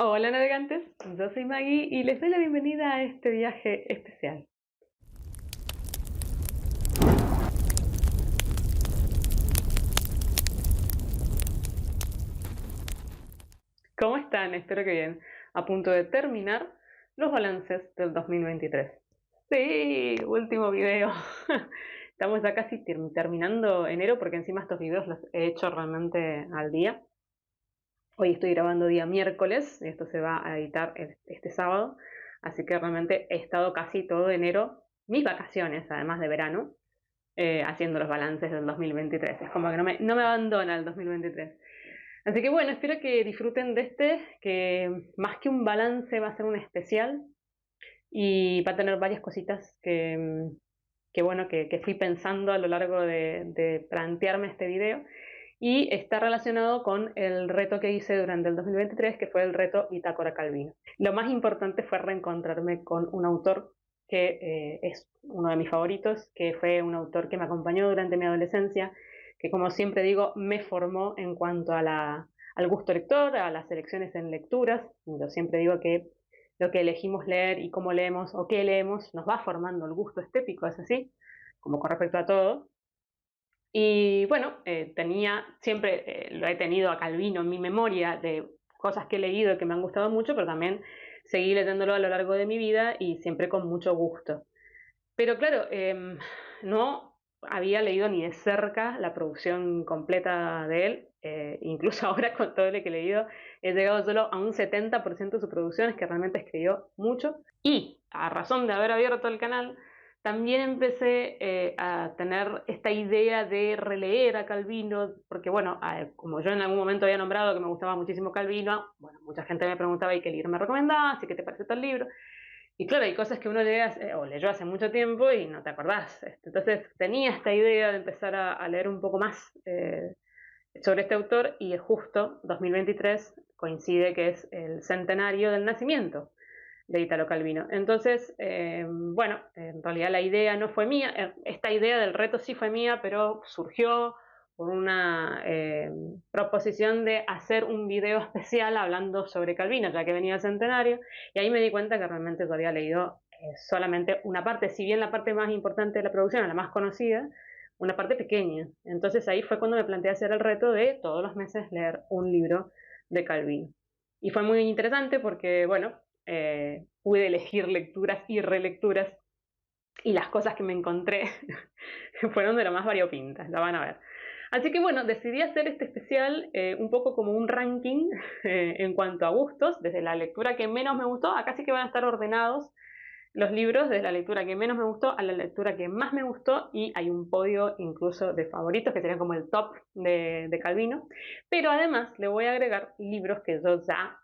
Hola navegantes, yo soy Maggie y les doy la bienvenida a este viaje especial. ¿Cómo están? Espero que bien. A punto de terminar los balances del 2023. Sí, último video. Estamos ya casi terminando enero porque encima estos videos los he hecho realmente al día. Hoy estoy grabando día miércoles y esto se va a editar este sábado. Así que realmente he estado casi todo enero, mis vacaciones además de verano, haciendo los balances del 2023. Es como que no me abandona el 2023. Así que bueno, espero que disfruten de que más que un balance va a ser un especial y va a tener varias cositas que fui pensando a lo largo de plantearme este video. Y está relacionado con el reto que hice durante el 2023, que fue el reto Bitácora Calvino. Lo más importante fue reencontrarme con un autor que es uno de mis favoritos, que fue un autor que me acompañó durante mi adolescencia, que como siempre digo, me formó en cuanto al gusto lector, a las elecciones en lecturas. Yo siempre digo que lo que elegimos leer y cómo leemos o qué leemos nos va formando el gusto estético, es así, como con respecto a todo. Y bueno, siempre lo he tenido a Calvino en mi memoria de cosas que he leído y que me han gustado mucho, pero también seguí leyéndolo a lo largo de mi vida y siempre con mucho gusto. Pero claro, no había leído ni de cerca la producción completa de él. Incluso ahora con todo lo que he leído, he llegado solo a un 70% de su producción, es que realmente escribió mucho. Y a razón de haber abierto el canal, también empecé a tener esta idea de releer a Calvino, porque bueno, como yo en algún momento había nombrado que me gustaba muchísimo Calvino, bueno, mucha gente me preguntaba, ¿y qué libro me recomendabas? ¿Y qué te parece tal libro? Y claro, hay cosas que uno lee o leyó hace mucho tiempo y no te acordás. Entonces tenía esta idea de empezar a leer un poco más sobre este autor, y es justo 2023 coincide que es el centenario del nacimiento de Italo Calvino. Entonces, bueno, en realidad la idea no fue mía, esta idea del reto sí fue mía, pero surgió por una proposición de hacer un video especial hablando sobre Calvino, ya que venía el centenario, y ahí me di cuenta que realmente yo había leído solamente una parte, si bien la parte más importante de la producción, la más conocida, una parte pequeña. Entonces ahí fue cuando me planteé hacer el reto de todos los meses leer un libro de Calvino. Y fue muy interesante porque, bueno, pude elegir lecturas y relecturas, y las cosas que me encontré fueron de lo más variopintas, la van a ver. Así que bueno, decidí hacer este especial un poco como un ranking en cuanto a gustos, desde la lectura que menos me gustó, acá sí que van a estar ordenados los libros, desde la lectura que menos me gustó a la lectura que más me gustó, y hay un podio incluso de favoritos que serían como el top de Calvino, pero además le voy a agregar libros que yo ya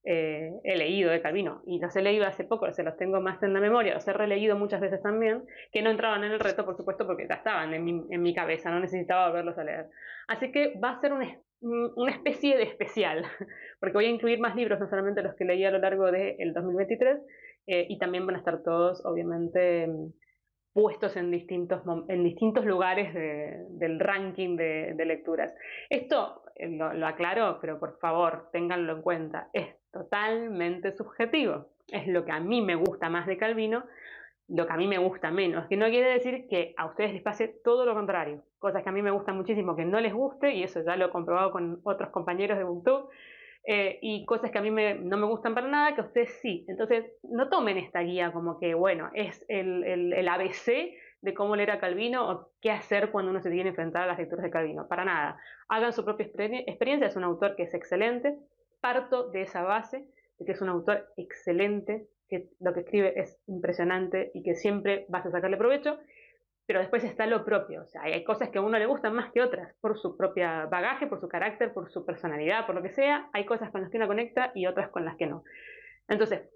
he leído de Calvino, y los he leído hace poco, se los tengo más en la memoria, los he releído muchas veces también, que no entraban en el reto, por supuesto, porque ya estaban en mi cabeza, no necesitaba volverlos a leer. Así que va a ser una especie de especial, porque voy a incluir más libros, no solamente los que leí a lo largo del 2023, y también van a estar todos, obviamente, puestos en distintos lugares del ranking de lecturas. Esto lo aclaro, pero por favor, ténganlo en cuenta, es totalmente subjetivo. Es lo que a mí me gusta más de Calvino, lo que a mí me gusta menos, que no quiere decir que a ustedes les pase todo lo contrario, cosas que a mí me gustan muchísimo que no les guste, y eso ya lo he comprobado con otros compañeros de Booktube, y cosas que a mí no me gustan para nada, que a ustedes sí. Entonces, no tomen esta guía como que, bueno, es el ABC de cómo leer a Calvino o qué hacer cuando uno se tiene que enfrentar a las lecturas de Calvino. Para nada. Hagan su propia experiencia. Es un autor que es excelente. Parto de esa base, de que es un autor excelente, que lo que escribe es impresionante y que siempre vas a sacarle provecho. Pero después está lo propio, o sea, hay cosas que a uno le gustan más que otras, por su propia bagaje, por su carácter, por su personalidad, por lo que sea, hay cosas con las que uno conecta y otras con las que no. Entonces,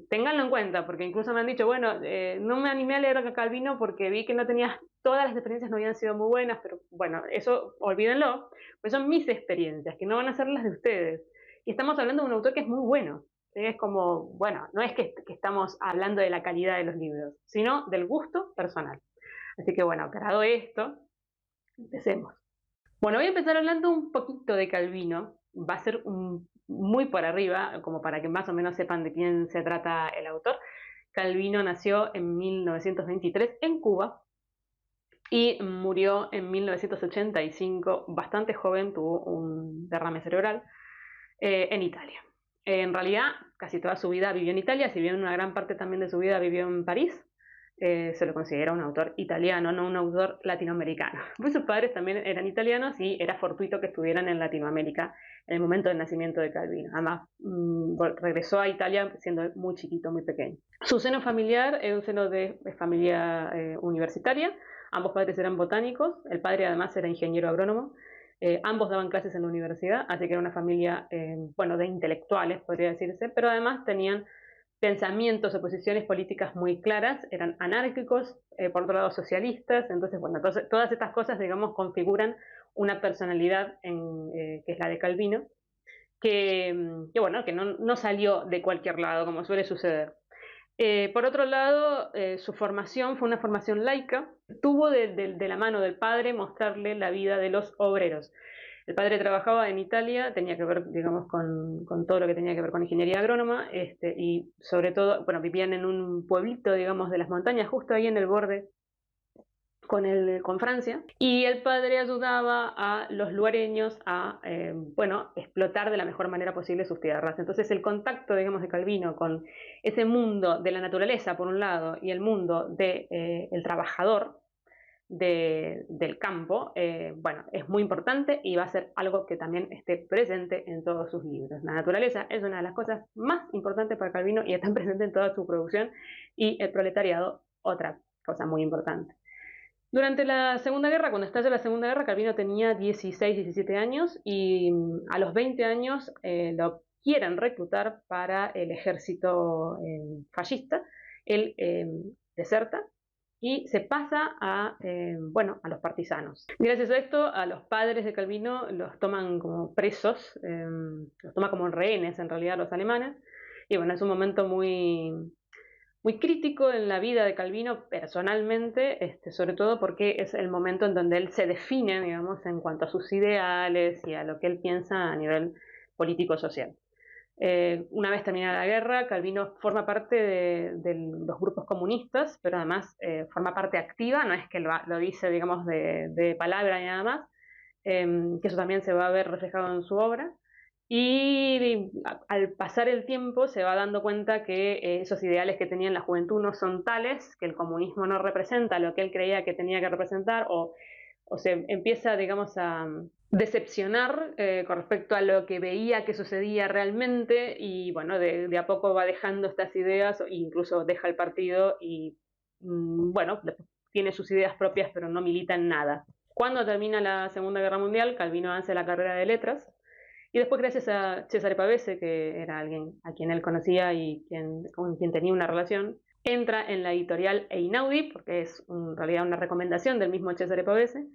ténganlo en cuenta, porque incluso me han dicho, bueno, no me animé a leer a Calvino porque vi que no tenías, todas las experiencias no habían sido muy buenas, pero bueno, eso olvídenlo, pues son mis experiencias, que no van a ser las de ustedes. Y estamos hablando de un autor que es muy bueno. Es como, bueno, no es que estamos hablando de la calidad de los libros, sino del gusto personal. Así que bueno, aclarado esto, empecemos. Bueno, voy a empezar hablando un poquito de Calvino. Va a ser muy por arriba, como para que más o menos sepan de quién se trata el autor. Calvino nació en 1923 en Cuba y murió en 1985, bastante joven, tuvo un derrame cerebral en Italia. En realidad, casi toda su vida vivió en Italia, si bien una gran parte también de su vida vivió en París. Se lo considera un autor italiano, no un autor latinoamericano. Pues sus padres también eran italianos y era fortuito que estuvieran en Latinoamérica en el momento del nacimiento de Calvino. Además, regresó a Italia siendo muy chiquito, muy pequeño. Su seno familiar es un seno de familia universitaria. Ambos padres eran botánicos, el padre además era ingeniero agrónomo. Ambos daban clases en la universidad, así que era una familia, bueno, de intelectuales, podría decirse, pero además tenían pensamientos o posiciones políticas muy claras, eran anárquicos, por otro lado socialistas, entonces, bueno, entonces, todas estas cosas, digamos, configuran una personalidad que es la de Calvino, bueno, que no salió de cualquier lado, como suele suceder. Por otro lado, su formación fue una formación laica. Tuvo de la mano del padre mostrarle la vida de los obreros. El padre trabajaba en Italia, tenía que ver, digamos, con todo lo que tenía que ver con ingeniería agrónoma, y sobre todo, bueno, vivían en un pueblito, digamos, de las montañas, justo ahí en el borde con Francia, y el padre ayudaba a los lugareños a, bueno, explotar de la mejor manera posible sus tierras. Entonces el contacto, digamos, de Calvino con ese mundo de la naturaleza, por un lado, y el mundo del trabajador del campo, bueno, es muy importante y va a ser algo que también esté presente en todos sus libros. La naturaleza es una de las cosas más importantes para Calvino y está presente en toda su producción, y el proletariado, otra cosa muy importante. Durante la Segunda Guerra, cuando estalla la Segunda Guerra, Calvino tenía 16, 17 años y a los 20 años lo quieren reclutar para el ejército fascista. Él deserta y se pasa bueno, a los partisanos. Gracias a esto, a los padres de Calvino los toman como presos, los toma como rehenes en realidad los alemanes, y bueno, es un momento muy crítico en la vida de Calvino personalmente, sobre todo porque es el momento en donde él se define, digamos, en cuanto a sus ideales y a lo que él piensa a nivel político-social. Una vez terminada la guerra, Calvino forma parte de los grupos comunistas, pero además forma parte activa, no es que lo dice, digamos, de palabra y nada más, que eso también se va a ver reflejado en su obra. Y al pasar el tiempo se va dando cuenta que esos ideales que tenía en la juventud no son tales, que el comunismo no representa lo que él creía que tenía que representar, o se empieza, digamos, a decepcionar con respecto a lo que veía que sucedía realmente, y bueno, de a poco va dejando estas ideas, e incluso deja el partido y, bueno, tiene sus ideas propias, pero no milita en nada. Cuando termina la Segunda Guerra Mundial, Calvino hace la carrera de letras, y después, gracias a Cesare Pavese, que era alguien a quien él conocía y con quien tenía una relación, entra en la editorial Einaudi, porque es en realidad una recomendación del mismo Cesare Pavese,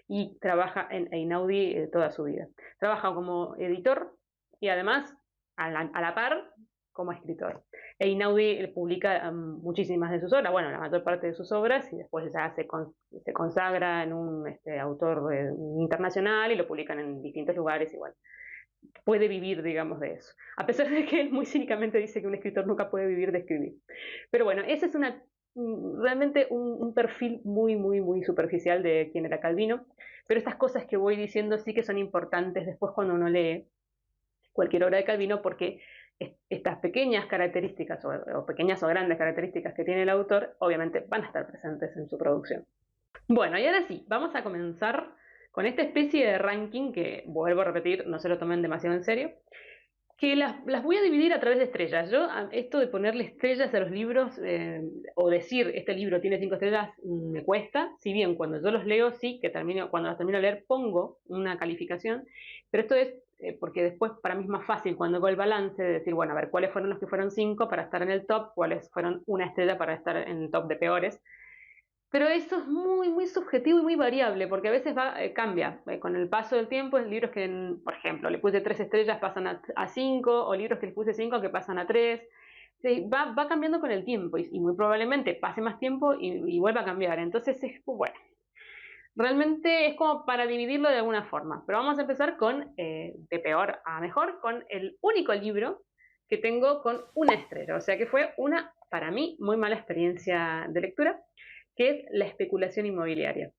y trabaja en Einaudi toda su vida. Trabaja como editor y además, a la par, como escritor. Einaudi publica muchísimas de sus obras, bueno, la mayor parte de sus obras, y después ya se consagra en un autor internacional y lo publican en distintos lugares igual. Puede vivir, digamos, de eso. A pesar de que él muy cínicamente dice que un escritor nunca puede vivir de escribir. Pero bueno, ese es realmente un perfil muy superficial de quién era Calvino. Pero estas cosas que voy diciendo sí que son importantes después cuando uno lee cualquier obra de Calvino, porque estas pequeñas características, o pequeñas o grandes características que tiene el autor, obviamente van a estar presentes en su producción. Bueno, y ahora sí, vamos a comenzar con esta especie de ranking que, vuelvo a repetir, no se lo tomen demasiado en serio, que las voy a dividir a través de estrellas. Yo, esto de ponerle estrellas a los libros, o decir, este libro tiene 5 estrellas, me cuesta, si bien cuando yo los leo, sí, cuando los termino de leer, pongo una calificación, pero esto es porque después para mí es más fácil cuando hago el balance de decir, bueno, a ver, ¿cuáles fueron los que fueron 5 para estar en el top? ¿Cuáles fueron 1 estrella para estar en el top de peores? Pero eso es muy subjetivo y muy variable, porque a veces cambia. Con el paso del tiempo, hay libros que, por ejemplo, le puse 3 estrellas, pasan a 5, o libros que le puse 5 que pasan a 3. Sí, va cambiando con el tiempo, y muy probablemente pase más tiempo y vuelva a cambiar. Entonces, bueno, Realmente es como para dividirlo de alguna forma, pero vamos a empezar con, de peor a mejor, con el único libro que tengo con una estrella, o sea que fue una, para mí, muy mala experiencia de lectura, que es La especulación inmobiliaria.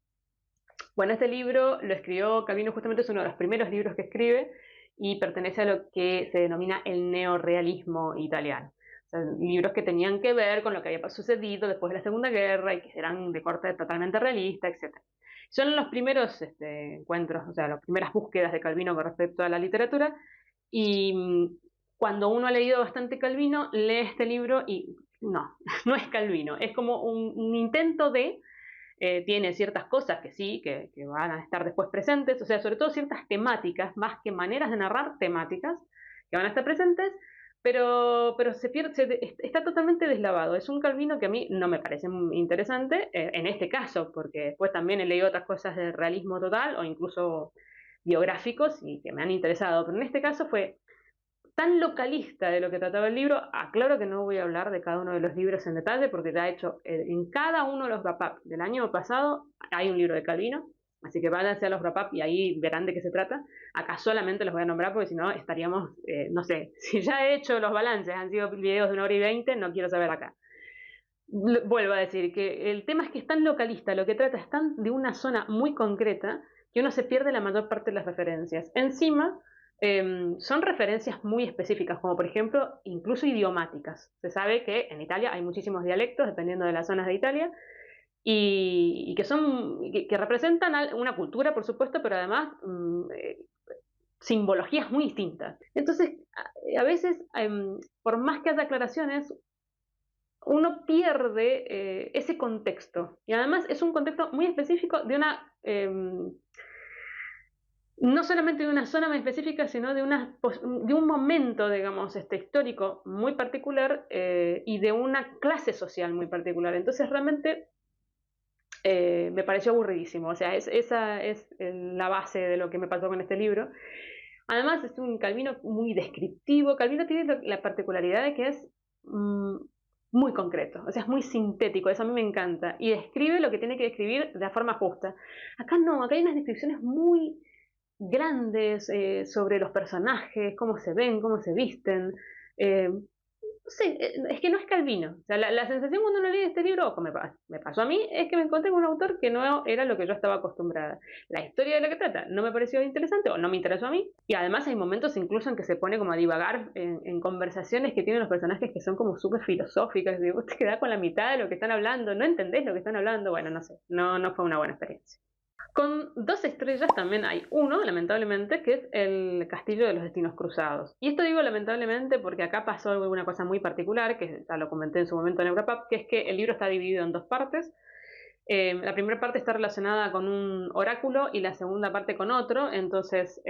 Bueno, este libro lo escribió Calvino, justamente es uno de los primeros libros que escribe y pertenece a lo que se denomina el neorrealismo italiano. O sea, libros que tenían que ver con lo que había sucedido después de la Segunda Guerra y que eran de corte totalmente realista, etc. Son los primeros encuentros, o sea, las primeras búsquedas de Calvino con respecto a la literatura y cuando uno ha leído bastante Calvino, lee este libro y no, no es Calvino, es como un intento de tiene ciertas cosas que sí, que van a estar después presentes, o sea, sobre todo ciertas temáticas, más que maneras de narrar, temáticas que van a estar presentes, pero se pierde, está totalmente deslavado. Es un Calvino que a mí no me parece muy interesante, en este caso, porque después también he leído otras cosas de realismo total o incluso biográficos y que me han interesado, pero en este caso fue tan localista de lo que trataba el libro. Aclaro que no voy a hablar de cada uno de los libros en detalle porque ya he hecho en cada uno de los wrap-up del año pasado hay un libro de Calvino, así que váyanse a los wrap-up y ahí verán de qué se trata. Acá solamente los voy a nombrar porque si no estaríamos, no sé, si ya he hecho los balances, han sido videos de 1 hora y 20, no quiero saber acá. Vuelvo a decir que el tema es que es tan localista, lo que trata es tan de una zona muy concreta que uno se pierde la mayor parte de las referencias. Encima, son referencias muy específicas, como por ejemplo, incluso idiomáticas. Se sabe que en Italia hay muchísimos dialectos, dependiendo de las zonas de Italia, y que son, que representan una cultura, por supuesto, pero además simbologías muy distintas. Entonces, a veces, por más que haya aclaraciones, uno pierde ese contexto. Y además es un contexto muy específico de una, no solamente de una zona muy específica, sino de un momento, digamos, histórico muy particular y de una clase social muy particular. Entonces realmente me pareció aburridísimo. O sea, esa es la base de lo que me pasó con este libro. Además es un Calvino muy descriptivo. Calvino tiene la particularidad de que es muy concreto, o sea, es muy sintético, eso a mí me encanta, y describe lo que tiene que describir de la forma justa. Acá no, acá hay unas descripciones muy grandes sobre los personajes, cómo se ven, cómo se visten. No sé, es que no es Calvino. O sea, la sensación cuando uno lee este libro, o me pasó a mí, es que me encontré con un autor que no era lo que yo estaba acostumbrada. La historia de la que trata no me pareció interesante o no me interesó a mí. Y además hay momentos incluso en que se pone como a divagar en conversaciones que tienen los personajes que son como súper filosóficas. Y vos te quedás con la mitad de lo que están hablando, no entendés lo que están hablando. Bueno, no sé, no fue una buena experiencia. Con 2 estrellas también hay uno, lamentablemente, que es El Castillo de los Destinos Cruzados. Y esto digo lamentablemente porque acá pasó una cosa muy particular, que ya lo comenté en su momento en Europap, que es que el libro está dividido en 2 partes. La primera parte está relacionada con un oráculo y la segunda parte con otro. Entonces,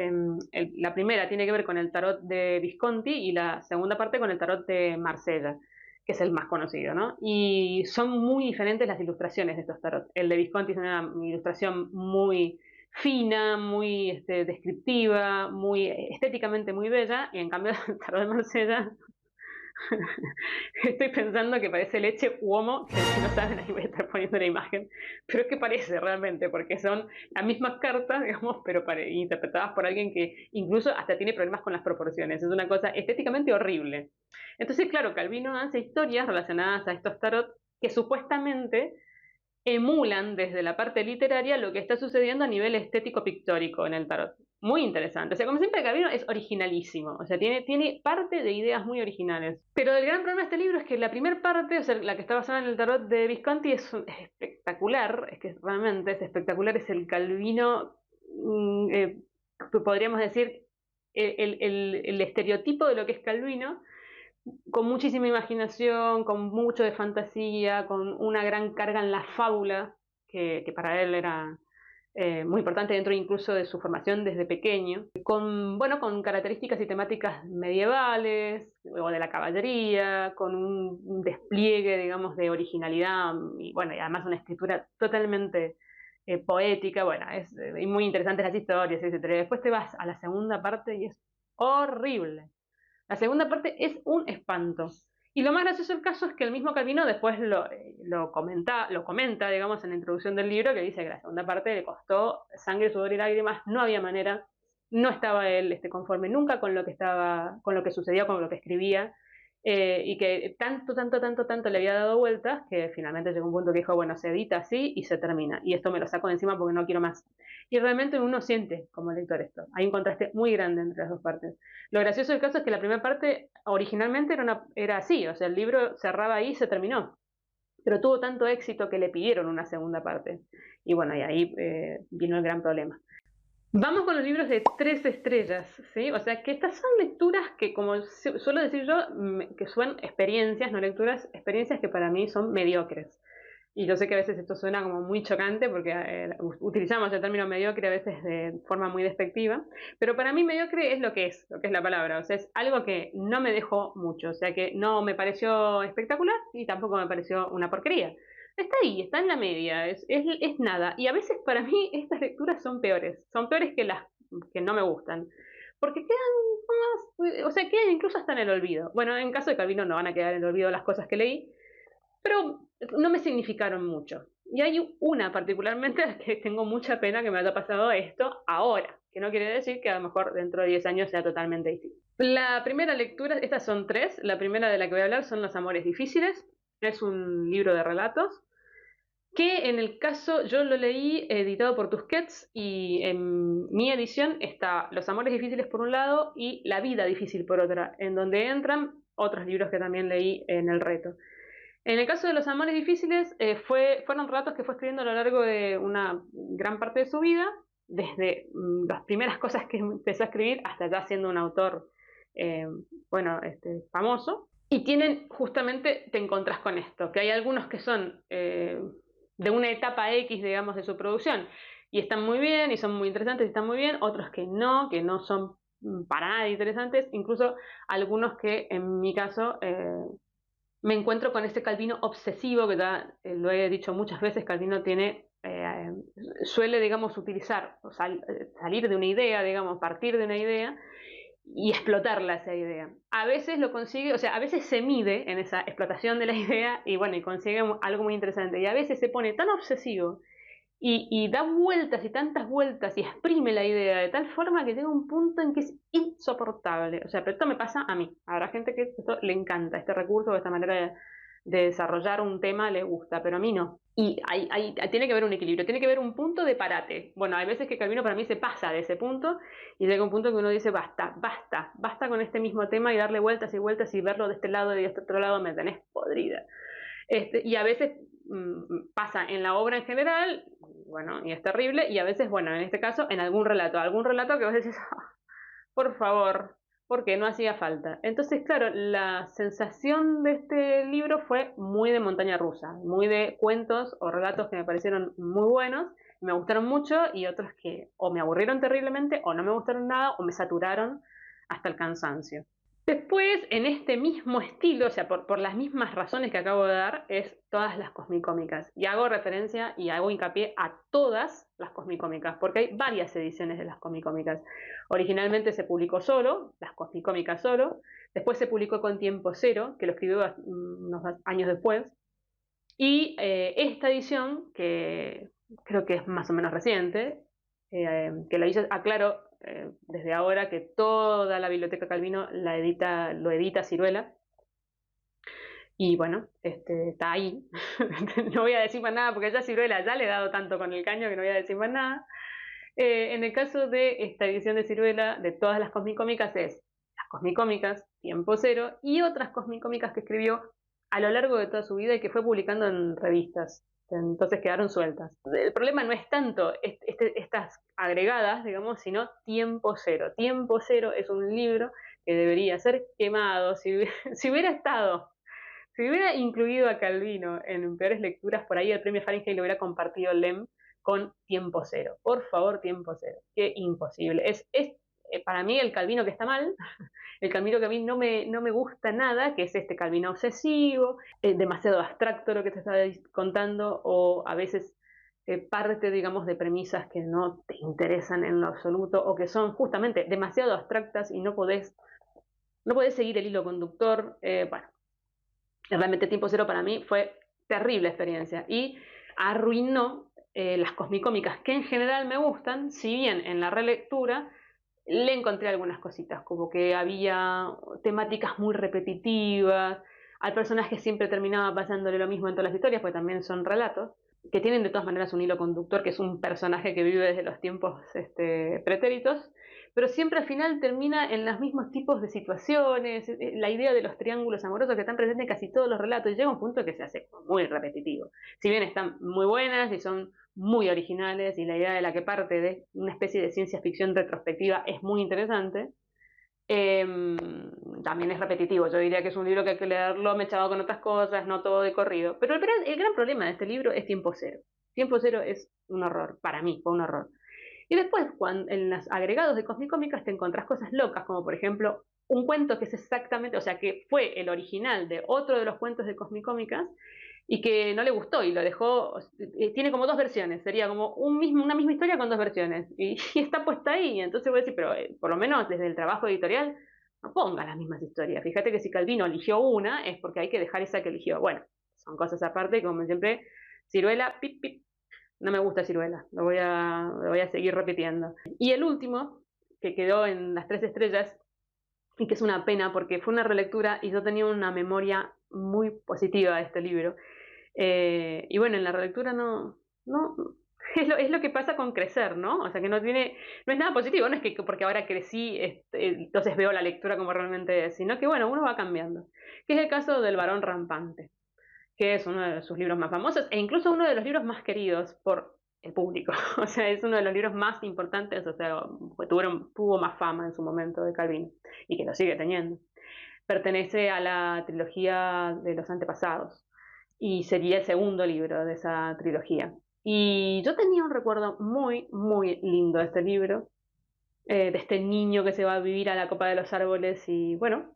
la primera tiene que ver con el tarot de Visconti y la segunda parte con el tarot de Marsella, que es el más conocido, ¿no? Y son muy diferentes las ilustraciones de estos tarot. El de Visconti es una ilustración muy fina, muy descriptiva, muy estéticamente muy bella, y en cambio el tarot de Marsella estoy pensando que parece leche uomo, que si no saben ahí voy a estar poniendo la imagen, pero es que parece realmente, porque son las mismas cartas, digamos, pero interpretadas por alguien que incluso hasta tiene problemas con las proporciones. Es una cosa estéticamente horrible. Entonces, claro, Calvino hace historias relacionadas a estos tarot que supuestamente emulan desde la parte literaria lo que está sucediendo a nivel estético pictórico en el tarot. Muy interesante. O sea, como siempre, Calvino es originalísimo. O sea, tiene parte de ideas muy originales. Pero el gran problema de este libro es que la primera parte, o sea, la que está basada en el tarot de Visconti, es espectacular. Es que realmente es espectacular. Es el Calvino, podríamos decir, el estereotipo de lo que es Calvino, con muchísima imaginación, con mucho de fantasía, con una gran carga en la fábula, que para él era muy importante dentro incluso de su formación desde pequeño, con características y temáticas medievales o de la caballería, con un despliegue, digamos, de originalidad y bueno, y además una escritura totalmente poética. Bueno, es muy interesantes las historias, etcétera. Después te vas a la segunda parte y es horrible. La segunda parte es un espanto. Y lo más gracioso del caso es que el mismo Calvino después lo comenta, digamos, en la introducción del libro, que dice que la segunda parte le costó sangre, sudor y lágrimas, no había manera, no estaba él conforme nunca con lo que estaba, con lo que sucedía, con lo que escribía, y que tanto, tanto, tanto, tanto le había dado vueltas que finalmente llegó un punto que dijo, bueno, se edita así y se termina, y esto me lo saco de encima porque no quiero más. Y realmente uno siente como lector esto, hay un contraste muy grande entre las dos partes. Lo gracioso del caso es que la primera parte originalmente era así, o sea, el libro cerraba ahí y se terminó, pero tuvo tanto éxito que le pidieron una segunda parte. Y bueno, y ahí vino el gran problema. Vamos con los libros de 3 estrellas, ¿sí? O sea, que estas son lecturas que, como suelo decir yo, que son experiencias, no lecturas, experiencias que para mí son mediocres. Y yo sé que a veces esto suena como muy chocante porque utilizamos el término mediocre a veces de forma muy despectiva, pero para mí mediocre es lo que es la palabra, o sea, es algo que no me dejó mucho, o sea, que no me pareció espectacular y tampoco me pareció una porquería. Está ahí, está en la media, es nada. Y a veces para mí estas lecturas son peores que las que no me gustan, porque quedan más, o sea, quedan incluso hasta en el olvido. Bueno, en caso de Calvino no van a quedar en el olvido las cosas que leí, pero no me significaron mucho. Y hay una particularmente que tengo mucha pena que me haya pasado esto ahora, que no quiere decir que a lo mejor dentro de 10 años sea totalmente distinto. La primera lectura, estas son 3, la primera de la que voy a hablar son Los amores difíciles, es un libro de relatos, que en el caso yo lo leí editado por Tusquets y en mi edición está Los amores difíciles por un lado y La vida difícil por otra, en donde entran otros libros que también leí en el reto. En el caso de los amores difíciles, fueron relatos que fue escribiendo a lo largo de una gran parte de su vida, desde las primeras cosas que empezó a escribir hasta ya siendo un autor, eh, bueno, famoso. Y tienen, justamente, te encontrás con esto, que hay algunos que son de una etapa X, digamos, de su producción, y están muy bien, y son muy interesantes, y están muy bien, otros que no son para nada interesantes, incluso algunos que en mi caso me encuentro con ese Calvino obsesivo, que ya lo he dicho muchas veces. Calvino suele, digamos, utilizar, salir de una idea, digamos, partir de una idea y explotarla esa idea. A veces lo consigue, o sea, a veces se mide en esa explotación de la idea y bueno, y consigue algo muy interesante. Y a veces se pone tan obsesivo y da vueltas y tantas vueltas y exprime la idea de tal forma que llega un punto en que es insoportable. O sea, pero esto me pasa a mí. Habrá gente que esto le encanta, este recurso o esta manera de desarrollar un tema le gusta, pero a mí no. Y tiene que haber un equilibrio, tiene que haber un punto de parate. Bueno, hay veces que Calvino para mí se pasa de ese punto y llega un punto que uno dice, basta, basta, basta con este mismo tema y darle vueltas y vueltas y verlo de este lado y de este otro lado, me tenés podrida. Y a veces pasa en la obra en general, bueno, y es terrible, y a veces, bueno, en este caso, en algún relato que vos decís, "Ah, por favor, porque no hacía falta". Entonces, claro, la sensación de este libro fue muy de montaña rusa, muy de cuentos o relatos que me parecieron muy buenos, me gustaron mucho, y otros que o me aburrieron terriblemente, o no me gustaron nada, o me saturaron hasta el cansancio. Después, en este mismo estilo, o sea, por las mismas razones que acabo de dar, es todas las cosmicómicas. Y hago referencia y hago hincapié a todas las cosmicómicas, porque hay varias ediciones de las cosmicómicas. Originalmente se publicó solo, las cosmicómicas solo, después se publicó con Tiempo Cero, que lo escribió unos años después, y esta edición, que creo que es más o menos reciente, que lo hizo, aclaro desde ahora que toda la biblioteca Calvino lo edita Siruela. Y bueno, está ahí. No voy a decir más nada porque ya Siruela ya le he dado tanto con el caño que no voy a decir más nada. En el caso de esta edición de Siruela, de todas las cosmicómicas, es las cosmicómicas, Tiempo Cero, y otras cosmicómicas que escribió a lo largo de toda su vida y que fue publicando en revistas. Entonces quedaron sueltas. El problema no es tanto estas agregadas, digamos, sino Tiempo Cero. Tiempo Cero es un libro que debería ser quemado. Si hubiera incluido a Calvino en peores lecturas, por ahí el premio Fahrenheit lo hubiera compartido Lem con Tiempo Cero. Por favor, Tiempo Cero. Qué imposible. Para mí el Calvino que está mal, el Calvino que a mí no me gusta nada, que es este Calvino obsesivo, demasiado abstracto lo que te estaba contando, o a veces parte, digamos, de premisas que no te interesan en lo absoluto, o que son justamente demasiado abstractas y no podés seguir el hilo conductor. Bueno, Realmente Tiempo Cero para mí fue terrible experiencia y arruinó las cosmicómicas que en general me gustan, si bien en la relectura le encontré algunas cositas, como que había temáticas muy repetitivas, al personaje siempre terminaba pasándole lo mismo en todas las historias, porque también son relatos, que tienen de todas maneras un hilo conductor, que es un personaje que vive desde los tiempos pretéritos, pero siempre al final termina en los mismos tipos de situaciones, la idea de los triángulos amorosos que están presentes en casi todos los relatos, y llega un punto que se hace muy repetitivo. Si bien están muy buenas y son muy originales, y la idea de la que parte de una especie de ciencia ficción retrospectiva es muy interesante, eh, también es repetitivo. Yo diría que es un libro que hay que leerlo mechado con otras cosas, no todo de corrido. Pero el gran problema de este libro es Tiempo Cero. Tiempo Cero es un horror, para mí fue un horror. Y después, cuando, en los agregados de Cosmicómicas te encontrás cosas locas, como por ejemplo un cuento que es exactamente, o sea, que fue el original de otro de los cuentos de Cosmicómicas y que no le gustó y lo dejó, tiene como dos versiones, sería como una misma historia con dos versiones y está puesta ahí, entonces voy a decir, pero por lo menos desde el trabajo editorial no ponga las mismas historias. Fíjate que si Calvino eligió una es porque hay que dejar esa que eligió. Bueno, son cosas aparte, como siempre, ciruela, pip, pip, no me gusta Ciruela, lo voy a seguir repitiendo. Y el último, que quedó en las 3 estrellas, y que es una pena porque fue una relectura y yo tenía una memoria muy positiva de este libro. Y bueno, en la relectura no es lo que pasa con crecer, ¿no? O sea, que no es nada positivo, no es que porque ahora crecí, entonces veo la lectura como realmente es, sino que bueno, uno va cambiando. Que es el caso del varón rampante, que es uno de sus libros más famosos e incluso uno de los libros más queridos por el público. O sea, es uno de los libros más importantes, o sea, tuvo más fama en su momento de Calvino y que lo sigue teniendo. Pertenece a la trilogía de los antepasados y sería el segundo libro de esa trilogía. Y yo tenía un recuerdo muy, muy lindo de este libro, de este niño que se va a vivir a la copa de los árboles y bueno,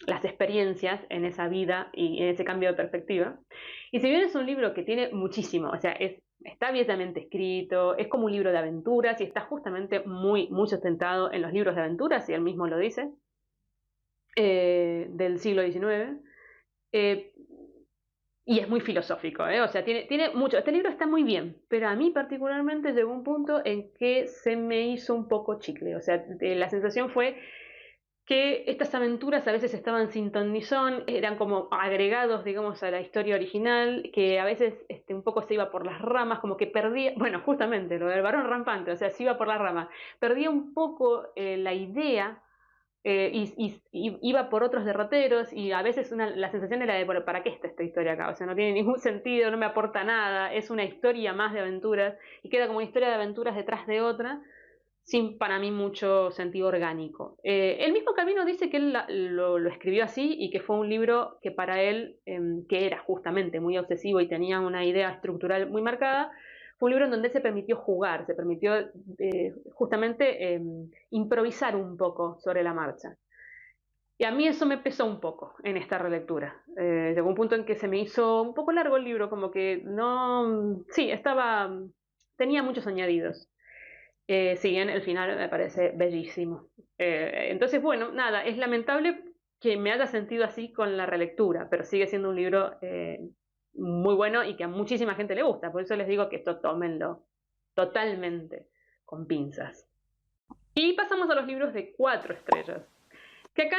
las experiencias en esa vida y en ese cambio de perspectiva. Y si bien es un libro que tiene muchísimo, o sea, está bellamente escrito, es como un libro de aventuras y está justamente muy, muy sustentado en los libros de aventuras, y él mismo lo dice, del siglo XIX. Eh, y es muy filosófico, ¿eh? O sea, tiene mucho. Este libro está muy bien, pero a mí particularmente llegó un punto en que se me hizo un poco chicle. O sea, la sensación fue que estas aventuras a veces estaban sin ton ni son, eran como agregados, digamos, a la historia original, que a veces un poco se iba por las ramas, como que perdía, bueno, justamente lo del varón rampante, o sea, se iba por las ramas, perdía un poco la idea, y iba por otros derroteros y a veces la sensación era de, bueno, ¿para qué está esta historia acá? O sea, no tiene ningún sentido, no me aporta nada, es una historia más de aventuras y queda como una historia de aventuras detrás de otra sin para mí mucho sentido orgánico. El mismo Calvino dice que él lo escribió así y que fue un libro que para él, que era justamente muy obsesivo y tenía una idea estructural muy marcada, fue un libro en donde se permitió jugar, se permitió justamente improvisar un poco sobre la marcha. Y a mí eso me pesó un poco en esta relectura. Llegó un punto en que se me hizo un poco largo el libro, como que no, sí, tenía muchos añadidos. Si bien el final me parece bellísimo. Entonces, bueno, nada, es lamentable que me haya sentido así con la relectura, pero sigue siendo un libro muy bueno y que a muchísima gente le gusta. Por eso les digo que esto tómenlo totalmente con pinzas. Y pasamos a los libros de 4 estrellas. Que acá,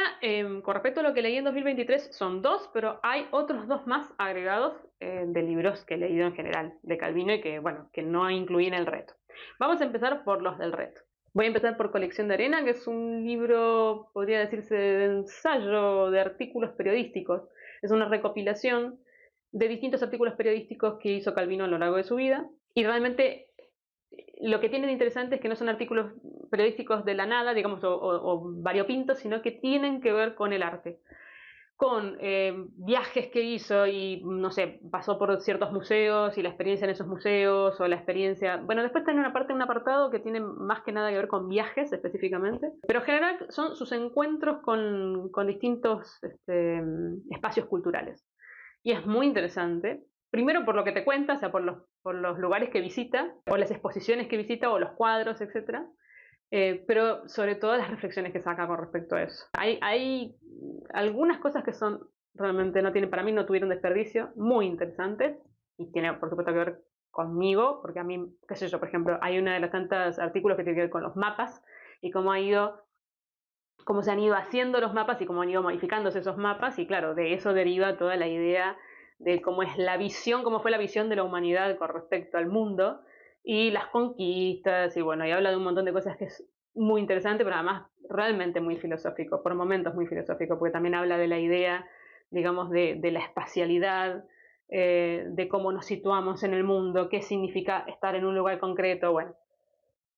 con respecto a lo que leí en 2023, son dos, pero hay otros dos más agregados de libros que he leído en general de Calvino y que, bueno, que no incluí en el reto. Vamos a empezar por los del reto. Voy a empezar por Colección de Arena, que es un libro, podría decirse, de ensayo, de artículos periodísticos. Es una recopilación de distintos artículos periodísticos que hizo Calvino a lo largo de su vida. Y realmente lo que tiene de interesante es que no son artículos periodísticos de la nada, digamos, o variopintos, sino que tienen que ver con el arte, con viajes que hizo y, no sé, pasó por ciertos museos y la experiencia en esos museos o la experiencia... Bueno, después tiene un apartado que tiene más que nada que ver con viajes específicamente, pero en general son sus encuentros con distintos espacios culturales. Y es muy interesante. Primero por lo que te cuenta, o sea, por los lugares que visita, o las exposiciones que visita, o los cuadros, etcétera. Pero sobre todo las reflexiones que saca con respecto a eso. Hay algunas cosas que son realmente no tiene, para mí no tuvieron desperdicio, muy interesantes, y tiene por supuesto que ver conmigo, porque a mí, qué sé yo, por ejemplo, hay una de las tantas artículos que tiene que ver con los mapas y cómo se han ido haciendo los mapas y cómo han ido modificándose esos mapas, y claro, de eso deriva toda la idea de cómo es la visión, cómo fue la visión de la humanidad con respecto al mundo y las conquistas, y bueno, y habla de un montón de cosas que es muy interesante, pero además realmente muy filosófico, por momentos muy filosófico, porque también habla de la idea, digamos, de la espacialidad, de cómo nos situamos en el mundo, qué significa estar en un lugar concreto, bueno,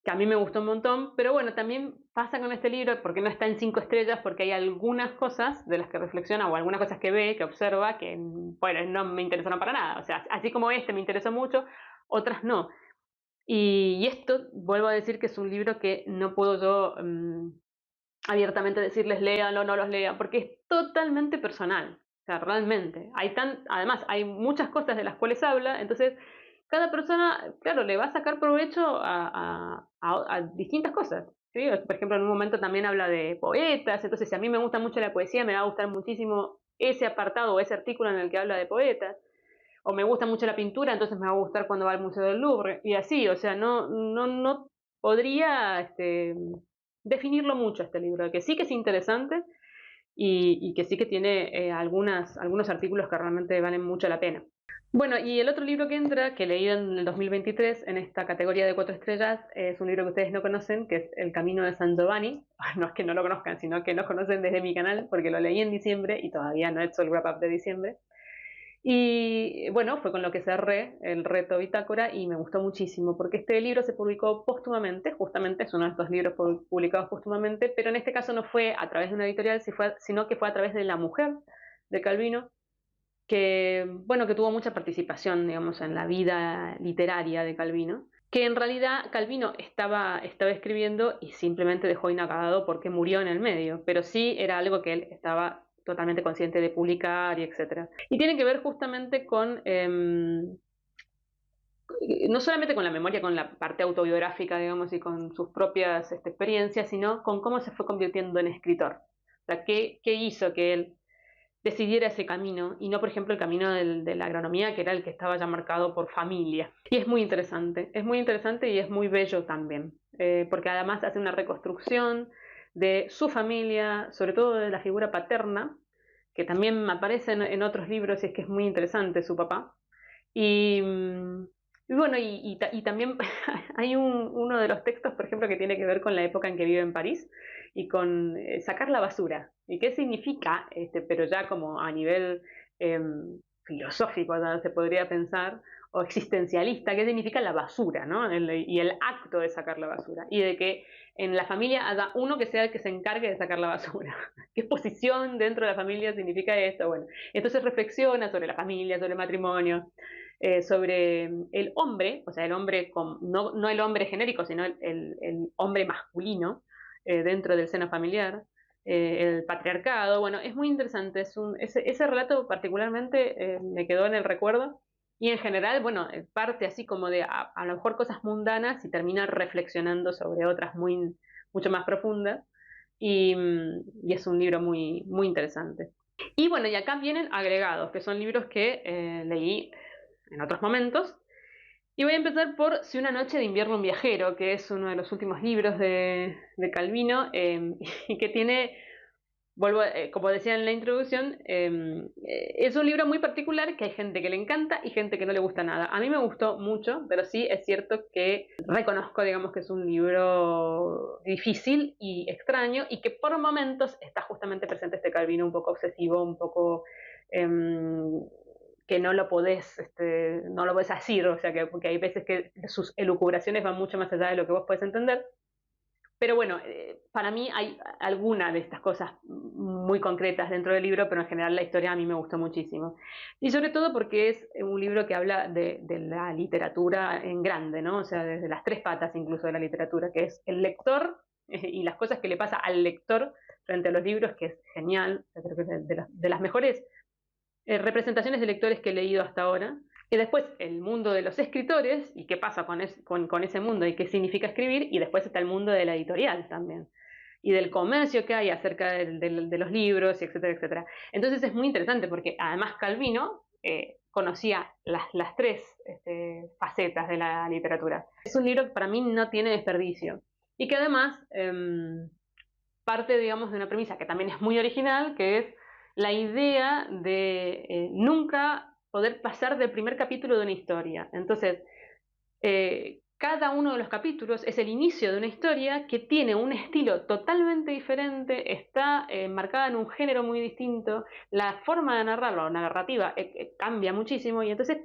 que a mí me gustó un montón, pero bueno, también pasa con este libro, porque no está en 5 estrellas, porque hay algunas cosas de las que reflexiona o algunas cosas que ve, que observa, que bueno, no me interesaron para nada. O sea, así como este me interesó mucho, otras no. Y esto, vuelvo a decir que es un libro que no puedo yo abiertamente decirles léanlo o no los lean, porque es totalmente personal. O sea, realmente. Además, hay muchas cosas de las cuales habla, entonces cada persona, claro, le va a sacar provecho a distintas cosas. ¿Sí? Por ejemplo, en un momento también habla de poetas, entonces si a mí me gusta mucho la poesía, me va a gustar muchísimo ese apartado o ese artículo en el que habla de poetas. O me gusta mucho la pintura, entonces me va a gustar cuando va al Museo del Louvre. Y así, o sea, no podría definirlo mucho este libro, que sí que es interesante y que sí que tiene algunos artículos que realmente valen mucho la pena. Bueno, y el otro libro que entra, que leí en el 2023 en esta categoría de 4 estrellas, es un libro que ustedes no conocen, que es El Camino de San Giovanni. No es que no lo conozcan, sino que no conocen desde mi canal, porque lo leí en diciembre y todavía no he hecho el wrap-up de diciembre. Y bueno, fue con lo que cerré el reto Bitácora y me gustó muchísimo, porque este libro se publicó póstumamente, justamente es uno de estos libros publicados póstumamente, pero en este caso no fue a través de una editorial, sino que fue a través de la mujer de Calvino, que, bueno, que tuvo mucha participación, digamos, en la vida literaria de Calvino, que en realidad Calvino estaba escribiendo y simplemente dejó inacabado porque murió en el medio, pero sí era algo que él estaba totalmente consciente de publicar y etcétera. Y tiene que ver justamente con, no solamente con la memoria, con la parte autobiográfica, digamos, y con sus propias experiencias, sino con cómo se fue convirtiendo en escritor. O sea, qué hizo que él decidiera ese camino y no, por ejemplo, el camino de la agronomía, que era el que estaba ya marcado por familia. Y es muy interesante y es muy bello también, porque además hace una reconstrucción de su familia, sobre todo de la figura paterna, que también aparece en otros libros y es que es muy interesante su papá. Y, y bueno, y también hay uno de los textos, por ejemplo, que tiene que ver con la época en que vive en París y con sacar la basura. ¿Y qué significa? Pero ya como a nivel filosófico, ¿no? Se podría pensar, o existencialista, qué significa la basura, ¿no? Y el acto de sacar la basura. Y de que en la familia haya uno que sea el que se encargue de sacar la basura. ¿Qué posición dentro de la familia significa esto? Bueno, entonces reflexiona sobre la familia, sobre el matrimonio, sobre el hombre, o sea, el hombre, no el hombre genérico, sino el hombre masculino dentro del seno familiar, el patriarcado. Bueno, es muy interesante, ese relato particularmente me quedó en el recuerdo y en general, bueno, parte así como de a lo mejor cosas mundanas y termina reflexionando sobre otras mucho más profundas y es un libro muy, muy interesante. Y bueno, y acá vienen agregados, que son libros que leí en otros momentos. Y voy a empezar por Si una noche de invierno un viajero, que es uno de los últimos libros de Calvino y que tiene, como decía en la introducción, es un libro muy particular que hay gente que le encanta y gente que no le gusta nada. A mí me gustó mucho, pero sí es cierto que reconozco, digamos, que es un libro difícil y extraño y que por momentos está justamente presente este Calvino un poco obsesivo, un poco que no lo podés asir, o sea, porque hay veces que sus elucubraciones van mucho más allá de lo que vos podés entender. Pero bueno, para mí hay alguna de estas cosas muy concretas dentro del libro, pero en general la historia a mí me gustó muchísimo. Y sobre todo porque es un libro que habla de la literatura en grande, ¿no? O sea, desde las 3 patas incluso de la literatura, que es el lector y las cosas que le pasa al lector frente a los libros, que es genial, creo que es de las mejores representaciones de lectores que he leído hasta ahora. Y después el mundo de los escritores y qué pasa con ese mundo y qué significa escribir. Y después está el mundo de la editorial también. y del comercio que hay acerca de los libros, etcétera, etcétera. Entonces es muy interesante porque además Calvino conocía las tres facetas de la literatura. Es un libro que para mí no tiene desperdicio y que además parte, digamos, de una premisa que también es muy original, que es la idea de nunca poder pasar del primer capítulo de una historia. Entonces, cada uno de los capítulos es el inicio de una historia que tiene un estilo totalmente diferente, está marcada en un género muy distinto, la forma de narrarlo, la narrativa, cambia muchísimo y entonces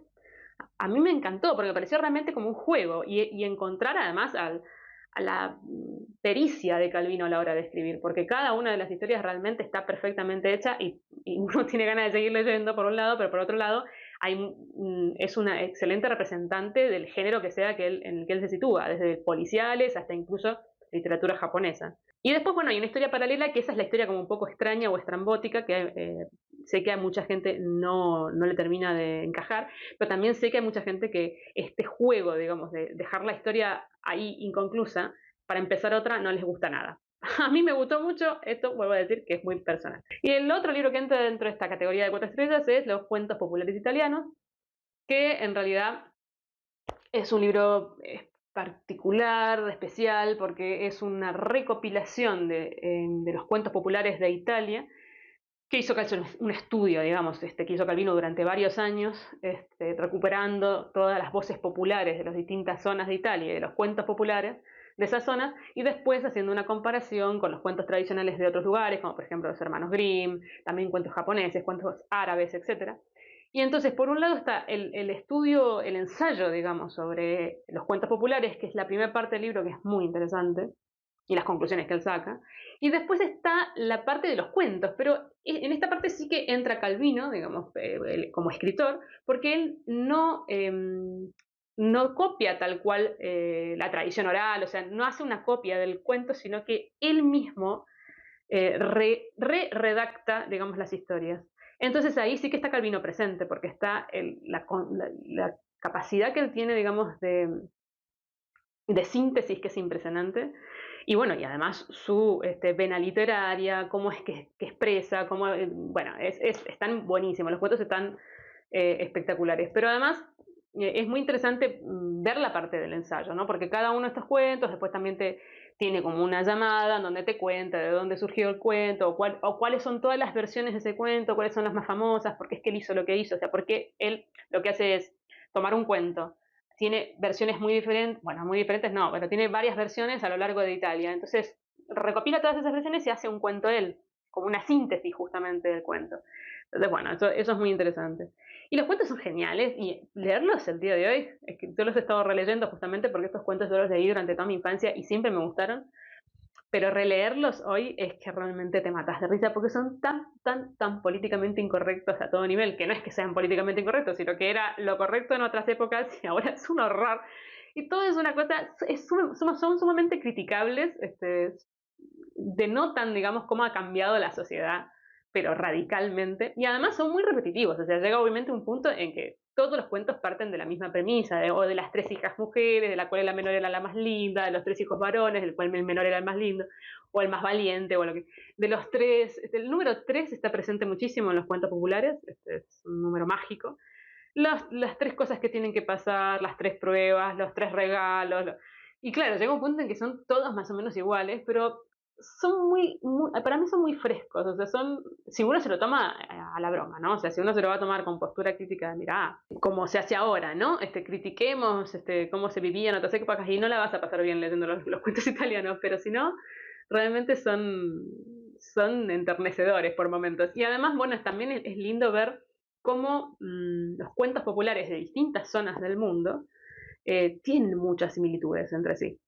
a mí me encantó porque me pareció realmente como un juego y encontrar además a la pericia de Calvino a la hora de escribir, porque cada una de las historias realmente está perfectamente hecha y uno tiene ganas de seguir leyendo por un lado, pero por otro lado es una excelente representante del género que sea en el que él se sitúa, desde policiales hasta incluso literatura japonesa. Y después, bueno, hay una historia paralela que esa es la historia como un poco extraña o estrambótica, que sé que a mucha gente no le termina de encajar, pero también sé que hay mucha gente que este juego, digamos, de dejar la historia ahí inconclusa para empezar otra, no les gusta nada. A mí me gustó mucho, esto vuelvo a decir que es muy personal. Y el otro libro que entra dentro de esta categoría de 4 estrellas es Los cuentos populares italianos, que en realidad es un libro particular, especial, porque es una recopilación de los cuentos populares de Italia, que hizo un estudio, digamos, que hizo Calvino durante varios años, recuperando todas las voces populares de las distintas zonas de Italia y de los cuentos populares de esas zonas, y después haciendo una comparación con los cuentos tradicionales de otros lugares, como por ejemplo los hermanos Grimm, también cuentos japoneses, cuentos árabes, etc. Y entonces, por un lado está el estudio, el ensayo, digamos, sobre los cuentos populares, que es la primera parte del libro, que es muy interesante, y las conclusiones que él saca. Y después está la parte de los cuentos, pero en esta parte sí que entra Calvino, digamos, como escritor, porque él no copia tal cual la tradición oral, o sea, no hace una copia del cuento, sino que él mismo redacta, digamos, las historias. Entonces ahí sí que está Calvino presente, porque está la capacidad que él tiene, digamos, de síntesis que es impresionante. Y bueno, y además su vena literaria, cómo es que expresa, cómo, bueno, están buenísimos, los cuentos están espectaculares. Pero además es muy interesante ver la parte del ensayo, ¿no? Porque cada uno de estos cuentos después también tiene como una llamada en donde te cuenta de dónde surgió el cuento, o cuáles son todas las versiones de ese cuento, cuáles son las más famosas, por qué es que él hizo lo que hizo, o sea, porque él lo que hace es tomar un cuento, tiene versiones muy diferentes, bueno, muy diferentes no, pero tiene varias versiones a lo largo de Italia. Entonces, recopila todas esas versiones y hace un cuento él, como una síntesis justamente del cuento. Entonces, bueno, eso es muy interesante. Y los cuentos son geniales y leerlos el día de hoy, es que yo los he estado releyendo justamente porque estos cuentos yo los leí durante toda mi infancia y siempre me gustaron, pero releerlos hoy es que realmente te matas de risa porque son tan políticamente incorrectos a todo nivel, que no es que sean políticamente incorrectos, sino que era lo correcto en otras épocas y ahora es un horror. Y todo es una cosa, son sumamente criticables, denotan, digamos, cómo ha cambiado la sociedad, pero radicalmente, y además son muy repetitivos, o sea, llega obviamente un punto en que todos los cuentos parten de la misma premisa, o de las 3 hijas mujeres, de la cual la menor era la más linda, de los 3 hijos varones, del cual el menor era el más lindo, o el más valiente, o lo que... De los tres, el número 3 está presente muchísimo en los cuentos populares, es un número mágico. Las 3 cosas que tienen que pasar, las 3 pruebas, los 3 regalos, y claro, llega un punto en que son todos más o menos iguales, pero son para mí son muy frescos, o sea, si uno se lo toma a la broma, ¿no? O sea, si uno se lo va a tomar con postura crítica, mira, como se hace ahora, ¿no? Critiquemos cómo se vivía en otras épocas y no la vas a pasar bien leyendo los cuentos italianos, pero si no, realmente son enternecedores por momentos. Y además, bueno, también es lindo ver cómo los cuentos populares de distintas zonas del mundo tienen muchas similitudes entre sí.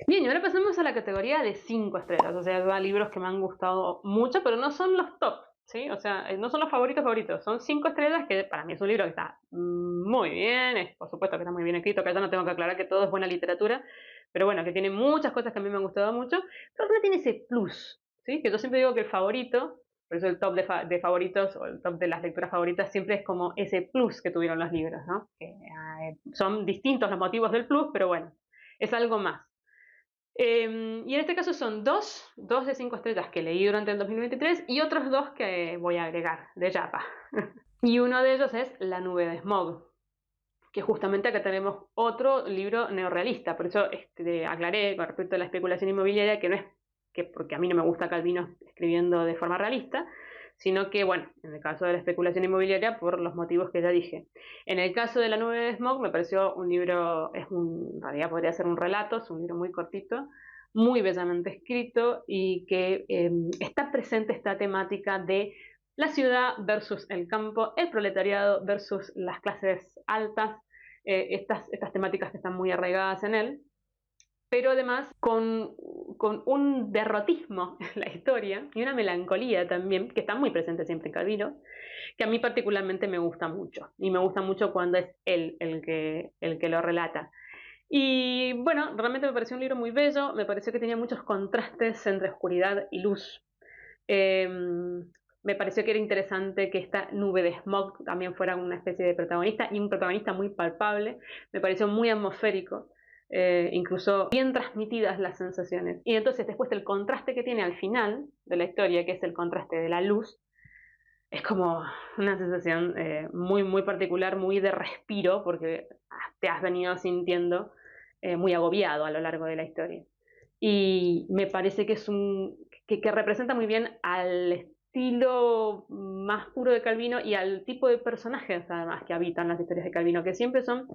Bien, y ahora pasamos a la categoría de 5 estrellas, o sea, libros que me han gustado mucho, pero no son los top, ¿sí? O sea, no son los favoritos, son 5 estrellas, que para mí es un libro que está muy bien, por supuesto que está muy bien escrito, que ya no tengo que aclarar que todo es buena literatura, pero bueno, que tiene muchas cosas que a mí me han gustado mucho, pero no tiene ese plus, ¿sí? Que yo siempre digo que el favorito, por eso el top de favoritos o el top de las lecturas favoritas siempre es como ese plus que tuvieron los libros, ¿no? Que son distintos los motivos del plus, pero bueno, es algo más. Y en este caso son dos de 5 estrellas que leí durante el 2023 y otros 2 que voy a agregar de Yapa. Y uno de ellos es La nube de smog, que justamente acá tenemos otro libro neorrealista. Por eso aclaré con respecto a la especulación inmobiliaria que no es que porque a mí no me gusta Calvino escribiendo de forma realista, sino que, bueno, en el caso de la especulación inmobiliaria, por los motivos que ya dije. En el caso de La nube de smog, me pareció un libro, en realidad podría ser un relato, es un libro muy cortito, muy bellamente escrito y que está presente esta temática de la ciudad versus el campo, el proletariado versus las clases altas, estas temáticas que están muy arraigadas en él, pero además con un derrotismo en la historia y una melancolía también, que está muy presente siempre en Calvino, que a mí particularmente me gusta mucho, y me gusta mucho cuando es él el que lo relata. Y bueno, realmente me pareció un libro muy bello, me pareció que tenía muchos contrastes entre oscuridad y luz. Eh, Me pareció que era interesante que esta nube de smog también fuera una especie de protagonista y un protagonista muy palpable. Me pareció muy atmosférico, incluso bien transmitidas las sensaciones. Y entonces después el contraste que tiene al final de la historia, que es el contraste de la luz, es como una sensación muy, muy particular, muy de respiro, porque te has venido sintiendo muy agobiado a lo largo de la historia. Y me parece que es que representa muy bien al estilo más puro de Calvino y al tipo de personajes además que habitan las historias de Calvino, que siempre son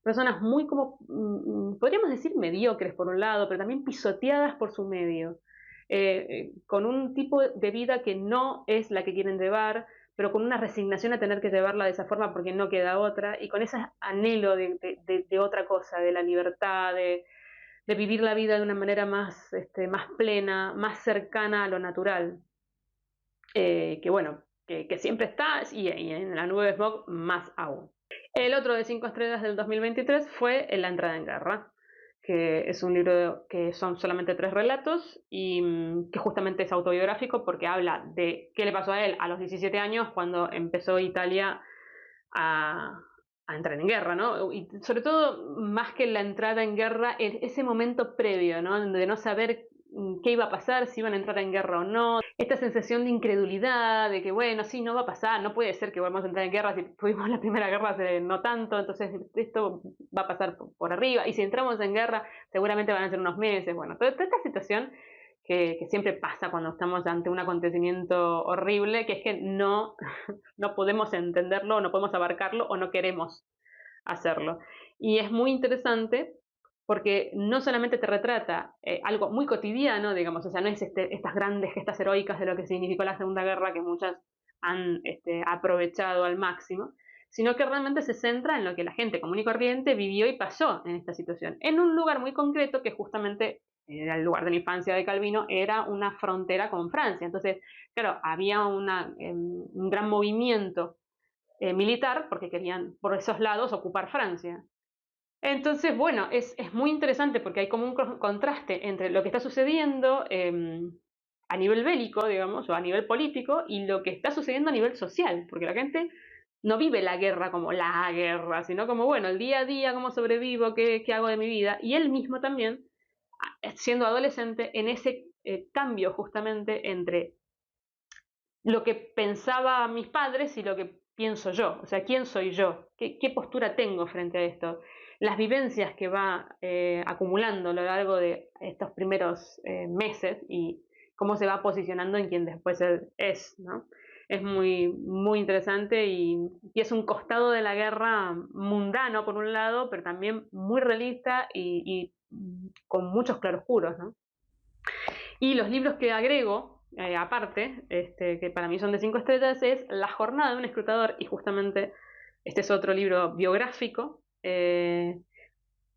personas muy como, podríamos decir mediocres por un lado, pero también pisoteadas por su medio, con un tipo de vida que no es la que quieren llevar, pero con una resignación a tener que llevarla de esa forma porque no queda otra, y con ese anhelo de otra cosa, de la libertad, de vivir la vida de una manera más, más plena, más cercana a lo natural, que bueno, que siempre está, y en La nube de smog más aún. El otro de 5 estrellas del 2023 fue La entrada en guerra, que es un libro que son solamente 3 relatos y que justamente es autobiográfico porque habla de qué le pasó a él a los 17 años cuando empezó Italia a, a entrar en guerra, ¿no? Y sobre todo, más que la entrada en guerra, ese momento previo, ¿no? De no saber qué iba a pasar, si iban a entrar en guerra o no, esta sensación de incredulidad, de que bueno, sí, no va a pasar, no puede ser que vamos a entrar en guerra si tuvimos la primera guerra hace no tanto, entonces esto va a pasar por arriba, y si entramos en guerra seguramente van a ser unos meses, bueno, toda esta situación que siempre pasa cuando estamos ante un acontecimiento horrible, que es que no podemos entenderlo, no podemos abarcarlo o no queremos hacerlo. Y es muy interesante porque no solamente te retrata algo muy cotidiano, digamos, o sea, no es estas grandes gestas heroicas de lo que significó la Segunda Guerra, que muchas han aprovechado al máximo, sino que realmente se centra en lo que la gente común y corriente vivió y pasó en esta situación, en un lugar muy concreto que justamente era el lugar de la infancia de Calvino, era una frontera con Francia. Entonces, claro, había un gran movimiento militar porque querían por esos lados ocupar Francia. Entonces, bueno, es muy interesante porque hay como un contraste entre lo que está sucediendo a nivel bélico, digamos, o a nivel político, y lo que está sucediendo a nivel social, porque la gente no vive la guerra como la guerra, sino como, bueno, el día a día, cómo sobrevivo, qué hago de mi vida, y él mismo también, siendo adolescente, en ese cambio justamente entre lo que pensaba mis padres y lo que pienso yo, o sea, quién soy yo, qué postura tengo frente a esto, las vivencias que va acumulando a lo largo de estos primeros meses y cómo se va posicionando en quien después él es, ¿no? Es muy, muy interesante y es un costado de la guerra mundano por un lado, pero también muy realista y con muchos claroscuros, ¿no? Y los libros que agrego, aparte, que para mí son de 5 estrellas, es La jornada de un escrutador, y justamente este es otro libro biográfico.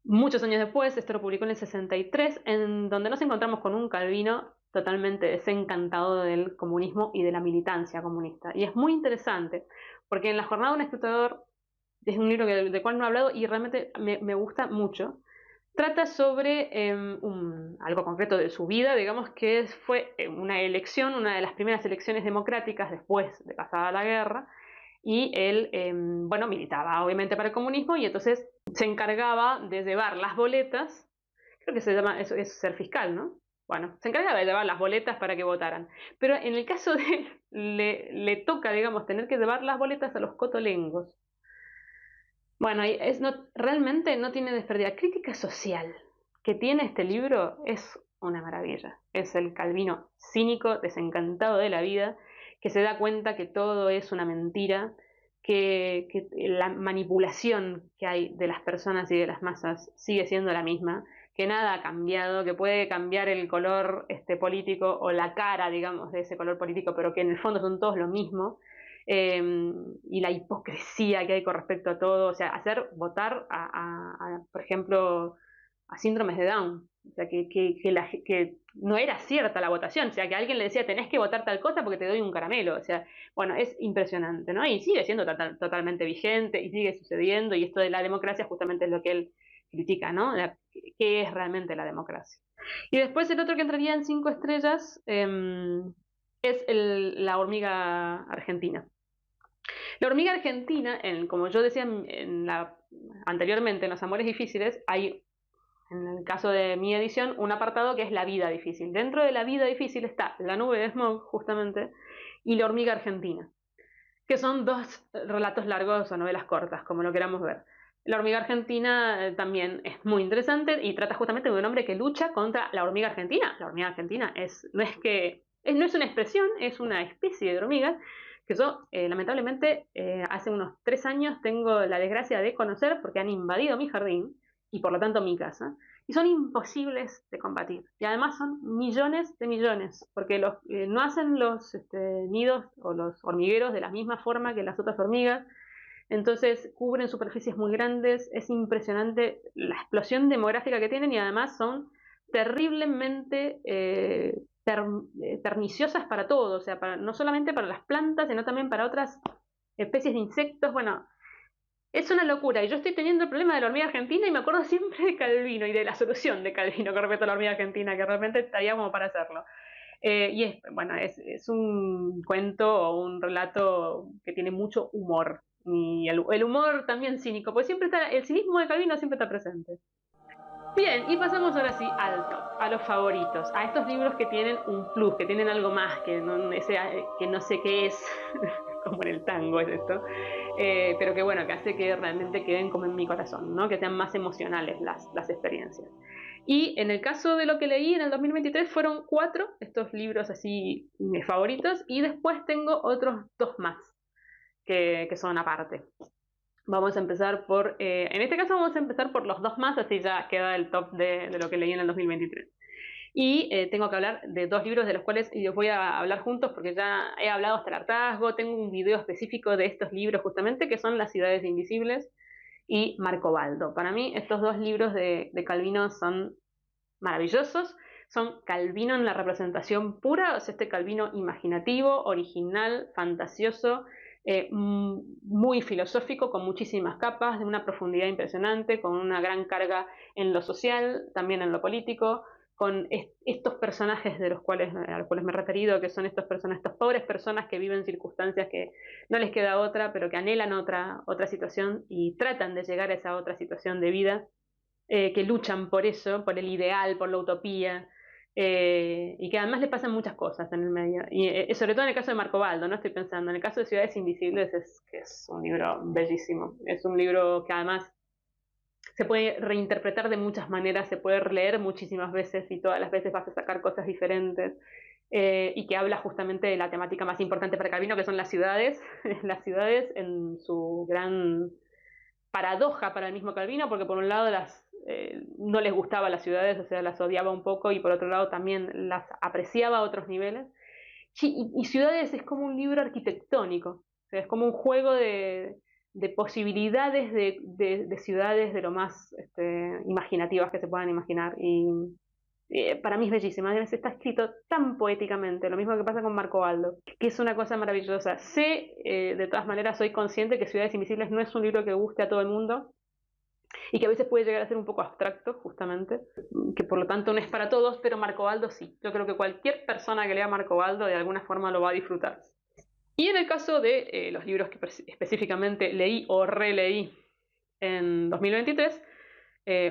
Muchos años después, esto lo publicó en el 63, en donde nos encontramos con un Calvino totalmente desencantado del comunismo y de la militancia comunista. Y es muy interesante, porque en La jornada de un escrutador es un libro del cual no he hablado y realmente me gusta mucho. Trata sobre algo concreto de su vida, digamos que fue una elección, una de las primeras elecciones democráticas después de pasada la guerra, y él, bueno, militaba obviamente para el comunismo y entonces se encargaba de llevar las boletas creo que se llama, eso es ser fiscal, ¿no? Bueno, se encargaba de llevar las boletas para que votaran. Pero en el caso de, le toca, digamos, tener que llevar las boletas a los cotolengos. Bueno, realmente no tiene desperdicio. La crítica social que tiene este libro es una maravilla. Es el Calvino cínico, desencantado de la vida, que se da cuenta que todo es una mentira, que la manipulación que hay de las personas y de las masas sigue siendo la misma, que nada ha cambiado, que puede cambiar el color político o la cara, digamos, de ese color político, pero que en el fondo son todos lo mismo, y la hipocresía que hay con respecto a todo, o sea, hacer votar por ejemplo, a síndromes de Down, o sea, que no era cierta la votación, o sea, que alguien le decía tenés que votar tal cosa porque te doy un caramelo, o sea, bueno, es impresionante, ¿no? Y sigue siendo totalmente vigente y sigue sucediendo, y esto de la democracia justamente es lo que él critica, ¿no? ¿Qué es realmente la democracia? Y después el otro que entraría en 5 estrellas es la hormiga argentina. La hormiga argentina, como yo decía anteriormente en Los Amores Difíciles, hay, en el caso de mi edición, un apartado que es la vida difícil. Dentro de la vida difícil está La nube de smog, justamente, y La hormiga argentina, que son dos relatos largos o novelas cortas, como lo queramos ver. La hormiga argentina también es muy interesante y trata justamente de un hombre que lucha contra la hormiga argentina. La hormiga argentina no es una expresión, es una especie de hormigas que yo lamentablemente hace unos 3 años tengo la desgracia de conocer porque han invadido mi jardín y por lo tanto mi casa, y son imposibles de combatir. Y además son millones de millones, porque no hacen los nidos o los hormigueros de la misma forma que las otras hormigas, entonces cubren superficies muy grandes, es impresionante la explosión demográfica que tienen y además son terriblemente perniciosas para todo, o sea, no solamente para las plantas, sino también para otras especies de insectos. Bueno, es una locura. Y yo estoy teniendo el problema de la hormiga argentina y me acuerdo siempre de Calvino y de la solución de Calvino con respecto a la hormiga argentina, que realmente estaría como para hacerlo. Es un cuento o un relato que tiene mucho humor. Y el humor también cínico, pues siempre está, el cinismo de Calvino siempre está presente. Bien, y pasamos ahora sí al top, a los favoritos, a estos libros que tienen un plus, que tienen algo más, que no sé qué es, como en el tango es esto, pero que bueno, que hace que realmente queden como en mi corazón, ¿no? Que sean más emocionales las experiencias. Y en el caso de lo que leí en el 2023 fueron 4 estos libros así mis favoritos, y después tengo otros 2 más que son aparte. Vamos a empezar en este caso vamos a empezar por los 2 más, así ya queda el top de lo que leí en el 2023. Y tengo que hablar de 2 libros de los cuales los voy a hablar juntos porque ya he hablado hasta el hartazgo, tengo un video específico de estos libros justamente, que son Las ciudades invisibles y Marco Baldo. Para mí estos 2 libros de Calvino son maravillosos, son Calvino en la representación pura, o sea, este Calvino imaginativo, original, fantasioso, muy filosófico, con muchísimas capas, de una profundidad impresionante, con una gran carga en lo social, también en lo político, con estos personajes a los cuales me he referido, que son estas pobres personas que viven circunstancias que no les queda otra, pero que anhelan otra situación y tratan de llegar a esa otra situación de vida, que luchan por eso, por el ideal, por la utopía, y que además le pasan muchas cosas en el medio. Y sobre todo en el caso de Marco Baldo, no estoy pensando. En el caso de Ciudades Invisibles que es un libro bellísimo. Es un libro que además se puede reinterpretar de muchas maneras, se puede leer muchísimas veces y todas las veces vas a sacar cosas diferentes. Y que habla justamente de la temática más importante para Calvino, que son las ciudades, las ciudades en su gran paradoja para el mismo Calvino, porque por un lado no les gustaba las ciudades, o sea, las odiaba un poco, y por otro lado también las apreciaba a otros niveles. Y Ciudades es como un libro arquitectónico, o sea, es como un juego de posibilidades de ciudades de lo más imaginativas que se puedan imaginar. Y para mí es bellísima, está escrito tan poéticamente, lo mismo que pasa con Marco Baldo, que es una cosa maravillosa. De todas maneras, soy consciente que Ciudades Invisibles no es un libro que guste a todo el mundo y que a veces puede llegar a ser un poco abstracto, justamente, que por lo tanto no es para todos, pero Marco Baldo sí. Yo creo que cualquier persona que lea Marco Baldo de alguna forma lo va a disfrutar. Y en el caso de los libros que específicamente leí o releí en 2023,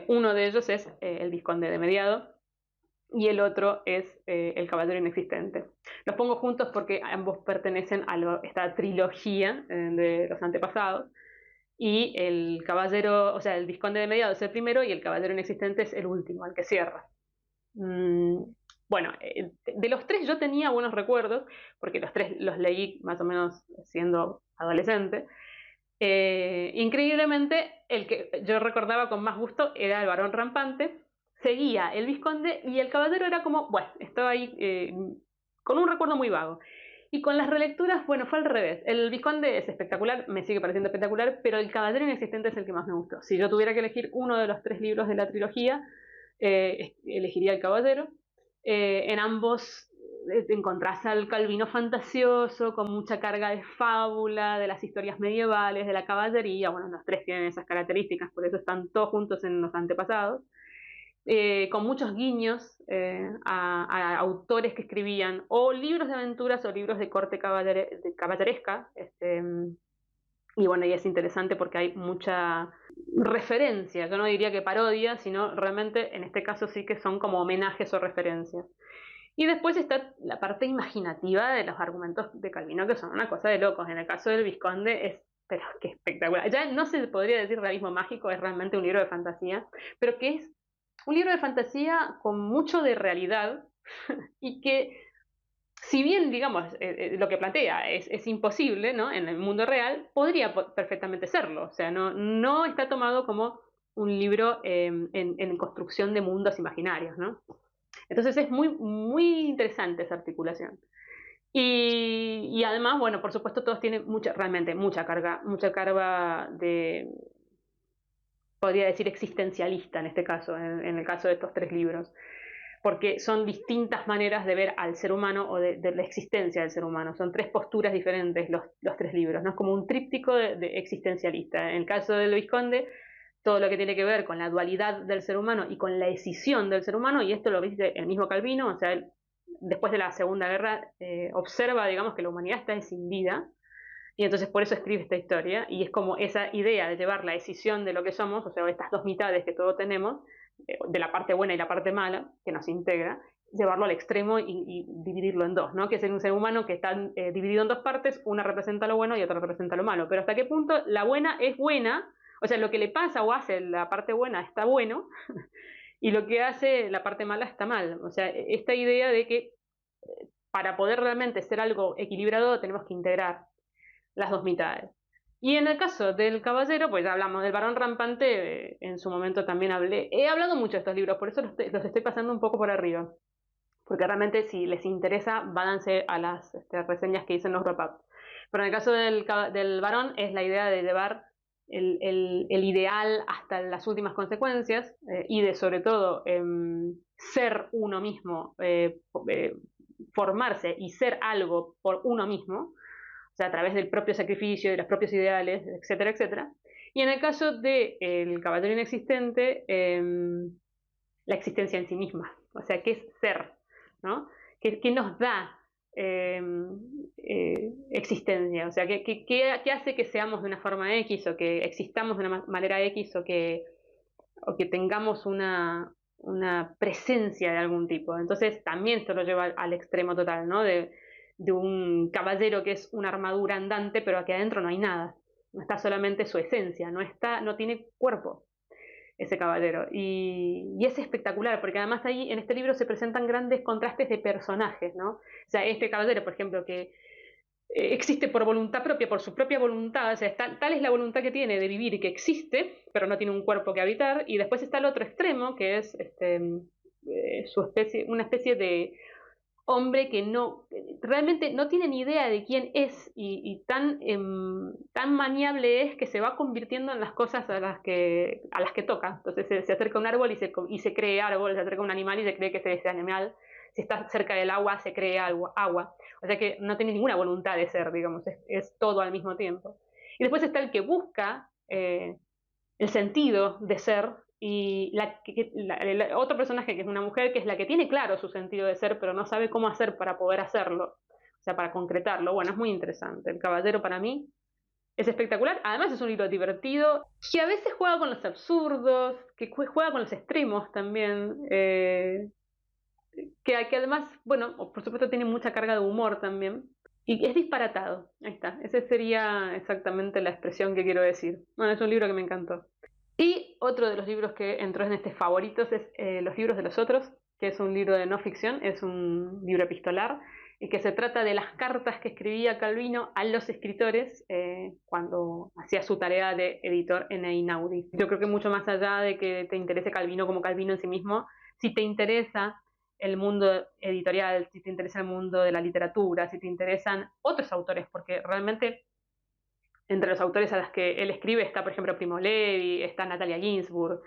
Uno de ellos es el Vizconde de Mediado y el otro es el Caballero Inexistente. Los pongo juntos porque ambos pertenecen a esta trilogía de los antepasados. Y el caballero, o sea, el Vizconde de Mediado es el primero y el Caballero Inexistente es el último, el que cierra. Mm, bueno, de los tres yo tenía buenos recuerdos, porque los tres los leí más o menos siendo adolescente. Increíblemente, el que yo recordaba con más gusto era el Barón Rampante, seguía el Vizconde y el Caballero era como, bueno, estaba ahí con un recuerdo muy vago. Y con las relecturas, bueno, fue al revés. El Vizconde es espectacular, me sigue pareciendo espectacular, pero el Caballero Inexistente es el que más me gustó. Si yo tuviera que elegir uno de los tres libros de la trilogía, elegiría el Caballero. En ambos encontrás al Calvino fantasioso, con mucha carga de fábula, de las historias medievales, de la caballería. Bueno, los tres tienen esas características, por eso están todos juntos en los antepasados. Con muchos guiños a autores que escribían o libros de aventuras o libros de corte caballeresca. Y bueno, y es interesante porque hay mucha referencia, yo no diría que parodia, sino realmente en este caso sí que son como homenajes o referencias. Y después está la parte imaginativa de los argumentos de Calvino, que son una cosa de locos. En el caso del Vizconde es, pero qué espectacular. Ya no se podría decir realismo mágico, es realmente un libro de fantasía, pero que es un libro de fantasía con mucho de realidad y que, si bien, digamos, lo que plantea es imposible, ¿no? En el mundo real, podría perfectamente serlo. O sea, no está tomado como un libro en construcción de mundos imaginarios, ¿no? Entonces es muy interesante esa articulación. Y además, bueno, por supuesto, todos tienen realmente mucha carga de, podría decir, existencialista en este caso, en el caso de estos tres libros, porque son distintas maneras de ver al ser humano o de la existencia del ser humano. Son tres posturas diferentes los tres libros, ¿no? Es como un tríptico de existencialista. En el caso del Vizconde, todo lo que tiene que ver con la dualidad del ser humano y con la escisión del ser humano, y esto lo dice el mismo Calvino, o sea, él, después de la Segunda Guerra, observa, digamos, que la humanidad está escindida, y entonces por eso escribe esta historia, y es como esa idea de llevar la escisión de lo que somos, o sea, estas dos mitades que todos tenemos, de la parte buena y la parte mala, que nos integra, llevarlo al extremo y dividirlo en dos, ¿no? Que es un ser humano que está dividido en dos partes, una representa lo bueno y otra representa lo malo, pero hasta qué punto la buena es buena, o sea, lo que le pasa o hace la parte buena está bueno, y lo que hace la parte mala está mal. O sea, esta idea de que para poder realmente ser algo equilibrado tenemos que integrar las dos mitades. Y en el caso del caballero, pues ya hablamos del Barón Rampante, en su momento también hablé. He hablado mucho de estos libros, por eso los estoy pasando un poco por arriba. Porque realmente si les interesa, váyanse a las reseñas que hice en los wrap-ups. Pero en el caso del Barón es la idea de llevar el ideal hasta las últimas consecuencias y de sobre todo ser uno mismo, formarse y ser algo por uno mismo, o sea, a través del propio sacrificio, de los propios ideales, etcétera, etcétera. Y en el caso del Caballero Inexistente, la existencia en sí misma, o sea, ¿qué es ser? ¿No? ¿Qué nos da existencia? O sea, ¿qué hace que seamos de una forma X o que existamos de una manera X o que tengamos una presencia de algún tipo? Entonces también esto lo lleva al extremo total, ¿no? De un caballero que es una armadura andante, pero aquí adentro no hay nada. No está solamente su esencia, no tiene cuerpo ese caballero. Y es espectacular, porque además ahí en este libro se presentan grandes contrastes de personajes, ¿no? O sea, este caballero, por ejemplo, que existe por voluntad propia, por su propia voluntad, o sea, tal es la voluntad que tiene de vivir y que existe, pero no tiene un cuerpo que habitar, y después está el otro extremo, que es una especie de hombre que realmente no tiene ni idea de quién es y tan maniable es que se va convirtiendo en las cosas a las que toca. Entonces se acerca a un árbol y se cree árbol, se acerca a un animal y se cree que es ese animal. Si está cerca del agua, se cree agua. O sea que no tiene ninguna voluntad de ser, digamos, es todo al mismo tiempo. Y después está el que busca el sentido de ser y otro personaje que es una mujer que es la que tiene claro su sentido de ser pero no sabe cómo hacer para poder hacerlo, o sea, para concretarlo. Bueno, es muy interesante. El caballero para mí Es espectacular, además es un libro divertido, que a veces juega con los absurdos, que juega con los extremos también, que además, bueno, por supuesto tiene mucha carga de humor también, y es disparatado, ahí está, esa sería exactamente la expresión que quiero decir. Bueno, es un libro que me encantó. Y otro de los libros que entró en este favoritos es Los libros de los otros, que es un libro de no ficción, es un libro epistolar, y que se trata de las cartas que escribía Calvino a los escritores cuando hacía su tarea de editor en Einaudi. Yo creo que mucho más allá de que te interese Calvino como Calvino en sí mismo, si te interesa el mundo editorial, si te interesa el mundo de la literatura, si te interesan otros autores, porque realmente entre los autores a los que él escribe está, por ejemplo, Primo Levi, está Natalia Ginsburg,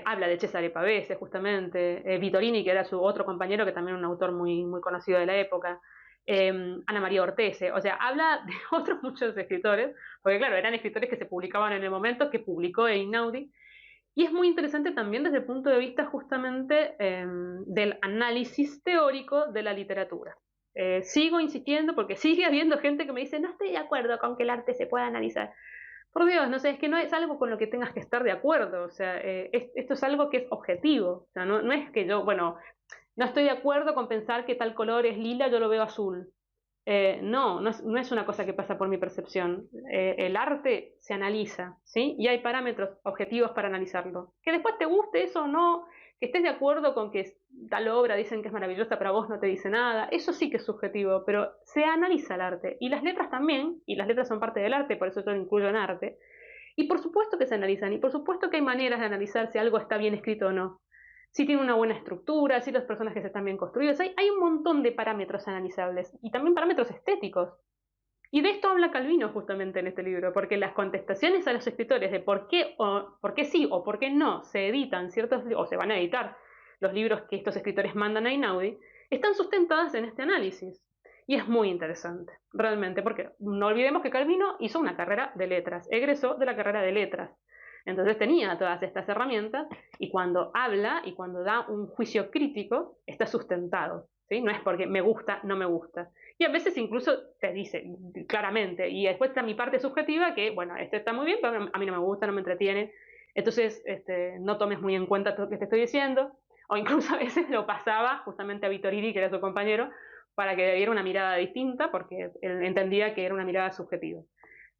habla de Cesare Pavese, justamente, Vittorini, que era su otro compañero, que también era un autor muy, muy conocido de la época, Ana María Ortese, o sea, habla de otros muchos escritores, porque claro, eran escritores que se publicaban en el momento que publicó Einaudi, y es muy interesante también desde el punto de vista justamente del análisis teórico de la literatura. Sigo insistiendo porque sigue habiendo gente que me dice no estoy de acuerdo con que el arte se pueda analizar. Por Dios, no sé, es que no es algo con lo que tengas que estar de acuerdo, o sea, esto es algo que es objetivo, o sea, no es que yo, bueno, no estoy de acuerdo con pensar que tal color es lila, yo lo veo azul. No es una cosa que pasa por mi percepción. El arte se analiza, ¿sí? Y hay parámetros objetivos para analizarlo. Que después te guste eso o no, que estés de acuerdo con que tal obra dicen que es maravillosa, pero a vos no te dice nada, eso sí que es subjetivo, pero se analiza el arte. Y las letras también, y las letras son parte del arte, por eso yo lo incluyo en arte. Y por supuesto que se analizan, y por supuesto que hay maneras de analizar si algo está bien escrito o no, si tiene una buena estructura, si los personajes están bien construidos. Hay un montón de parámetros analizables y también parámetros estéticos. Y de esto habla Calvino justamente en este libro, porque las contestaciones a los escritores de por qué sí o por qué no se editan ciertos o se van a editar los libros que estos escritores mandan a Einaudi, están sustentadas en este análisis. Y es muy interesante, realmente, porque no olvidemos que Calvino hizo una carrera de letras, egresó de la carrera de letras. Entonces tenía todas estas herramientas y cuando habla y cuando da un juicio crítico está sustentado, ¿sí? No es porque me gusta, no me gusta. Y a veces incluso te dice claramente, y después está mi parte subjetiva que, bueno, esto está muy bien, pero a mí no me gusta, no me entretiene, entonces no tomes muy en cuenta lo que te estoy diciendo, o incluso a veces lo pasaba justamente a Vittorini, que era su compañero, para que le diera una mirada distinta, porque él entendía que era una mirada subjetiva.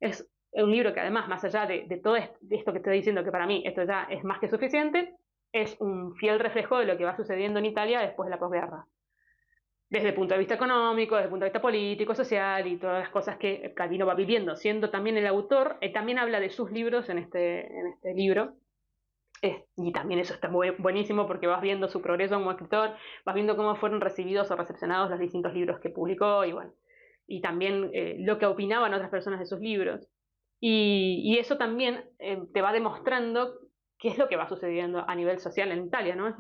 Es un libro que además, más allá de todo esto que estoy diciendo, que para mí esto ya es más que suficiente, es un fiel reflejo de lo que va sucediendo en Italia después de la posguerra. Desde el punto de vista económico, desde el punto de vista político, social y todas las cosas que Calvino va viviendo. Siendo también el autor, también habla de sus libros en este libro. Y también eso está buenísimo porque vas viendo su progreso como escritor, vas viendo cómo fueron recibidos o recepcionados los distintos libros que publicó y bueno, y también lo que opinaban otras personas de sus libros. Y eso también te va demostrando qué es lo que va sucediendo a nivel social en Italia, ¿no?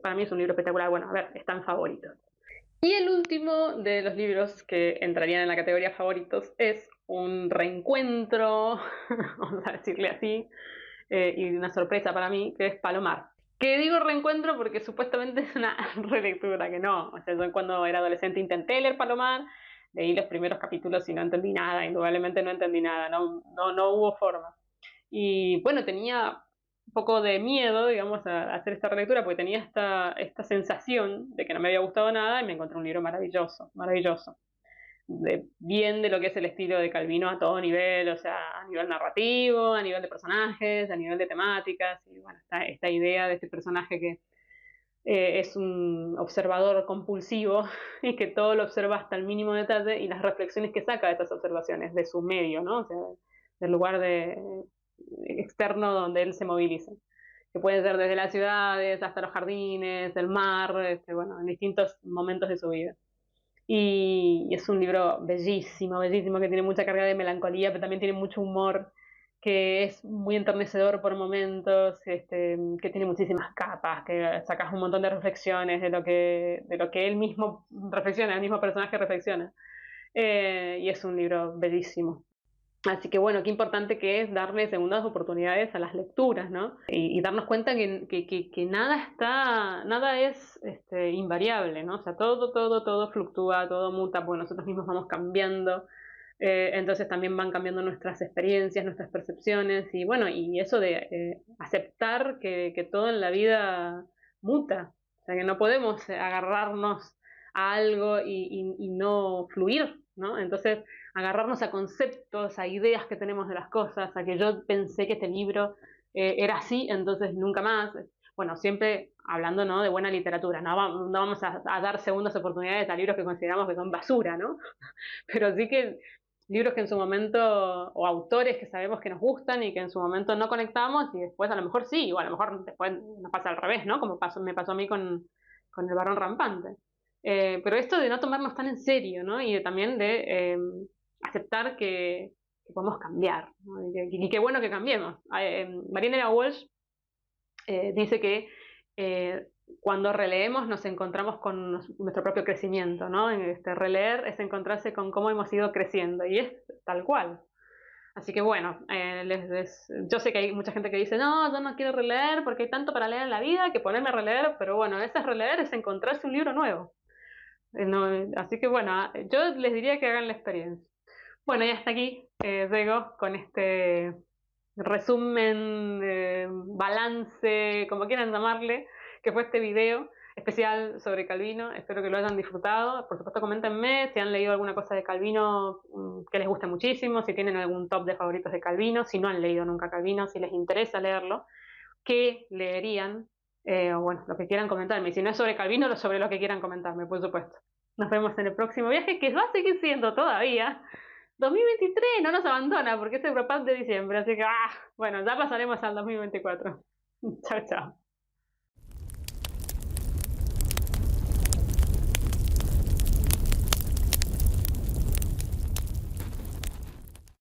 Para mí es un libro espectacular. Bueno, a ver, están favoritos. Y el último de los libros que entrarían en la categoría favoritos es un reencuentro, vamos a decirle así, y una sorpresa para mí, que es Palomar. Que digo reencuentro porque supuestamente es una relectura, que no. O sea, yo cuando era adolescente intenté leer Palomar, leí los primeros capítulos y no entendí nada, indudablemente no entendí nada, no hubo forma. Y bueno, tenía un poco de miedo, digamos, a hacer esta relectura porque tenía esta sensación de que no me había gustado nada y me encontré un libro maravilloso, maravilloso bien de lo que es el estilo de Calvino a todo nivel, o sea, a nivel narrativo, a nivel de personajes, a nivel de temáticas, y bueno, esta idea de este personaje que es un observador compulsivo y que todo lo observa hasta el mínimo detalle y las reflexiones que saca de esas observaciones, de su medio, ¿no? O sea, del lugar externo donde él se moviliza. Que puede ser desde las ciudades hasta los jardines, el mar, bueno, en distintos momentos de su vida. Y es un libro bellísimo, bellísimo, que tiene mucha carga de melancolía, pero también tiene mucho humor, que es muy enternecedor por momentos, que tiene muchísimas capas, que sacas un montón de reflexiones de lo que él mismo reflexiona, el mismo personaje reflexiona. Y es un libro bellísimo. Así que bueno, qué importante que es darle segundas oportunidades a las lecturas, ¿no? Y darnos cuenta que nada es invariable, ¿no? O sea, todo fluctúa, todo muta, porque nosotros mismos vamos cambiando, Entonces también van cambiando nuestras experiencias, nuestras percepciones y bueno, y eso de aceptar que todo en la vida muta, o sea, que no podemos agarrarnos a algo y no fluir, ¿no? Entonces, agarrarnos a conceptos, a ideas que tenemos de las cosas, a que yo pensé que este libro era así, entonces nunca más. Bueno, siempre hablando, ¿no?, de buena literatura, no vamos a dar segundas oportunidades a libros que consideramos que son basura, ¿no? Pero sí que libros que en su momento, o autores que sabemos que nos gustan y que en su momento no conectamos y después a lo mejor sí, o a lo mejor después nos pasa al revés, ¿no? Como me pasó a mí con El Barón Rampante. Pero esto de no tomarnos tan en serio, ¿no? Y también de aceptar que podemos cambiar, ¿no? Y qué bueno que cambiemos. Marianela Walsh dice que eh, cuando releemos nos encontramos con nuestro propio crecimiento, ¿no? Releer es encontrarse con cómo hemos ido creciendo y es tal cual. Así que bueno, yo sé que hay mucha gente que dice, no, yo no quiero releer porque hay tanto para leer en la vida que ponerme a releer, pero bueno, ese es releer, es encontrarse un libro nuevo. Así que bueno, yo les diría que hagan la experiencia. Bueno, y hasta aquí llego con este resumen, balance, como quieran llamarle, que fue este video especial sobre Calvino. Espero que lo hayan disfrutado. Por supuesto, coméntenme si han leído alguna cosa de Calvino que les guste muchísimo, si tienen algún top de favoritos de Calvino, si no han leído nunca Calvino, si les interesa leerlo, qué leerían, o bueno, lo que quieran comentarme. Y si no es sobre Calvino, sobre lo que quieran comentarme, por supuesto. Nos vemos en el próximo viaje, que va a seguir siendo todavía 2023, no nos abandona porque es el Europap de diciembre, así que, bueno, ya pasaremos al 2024. Chao, chao.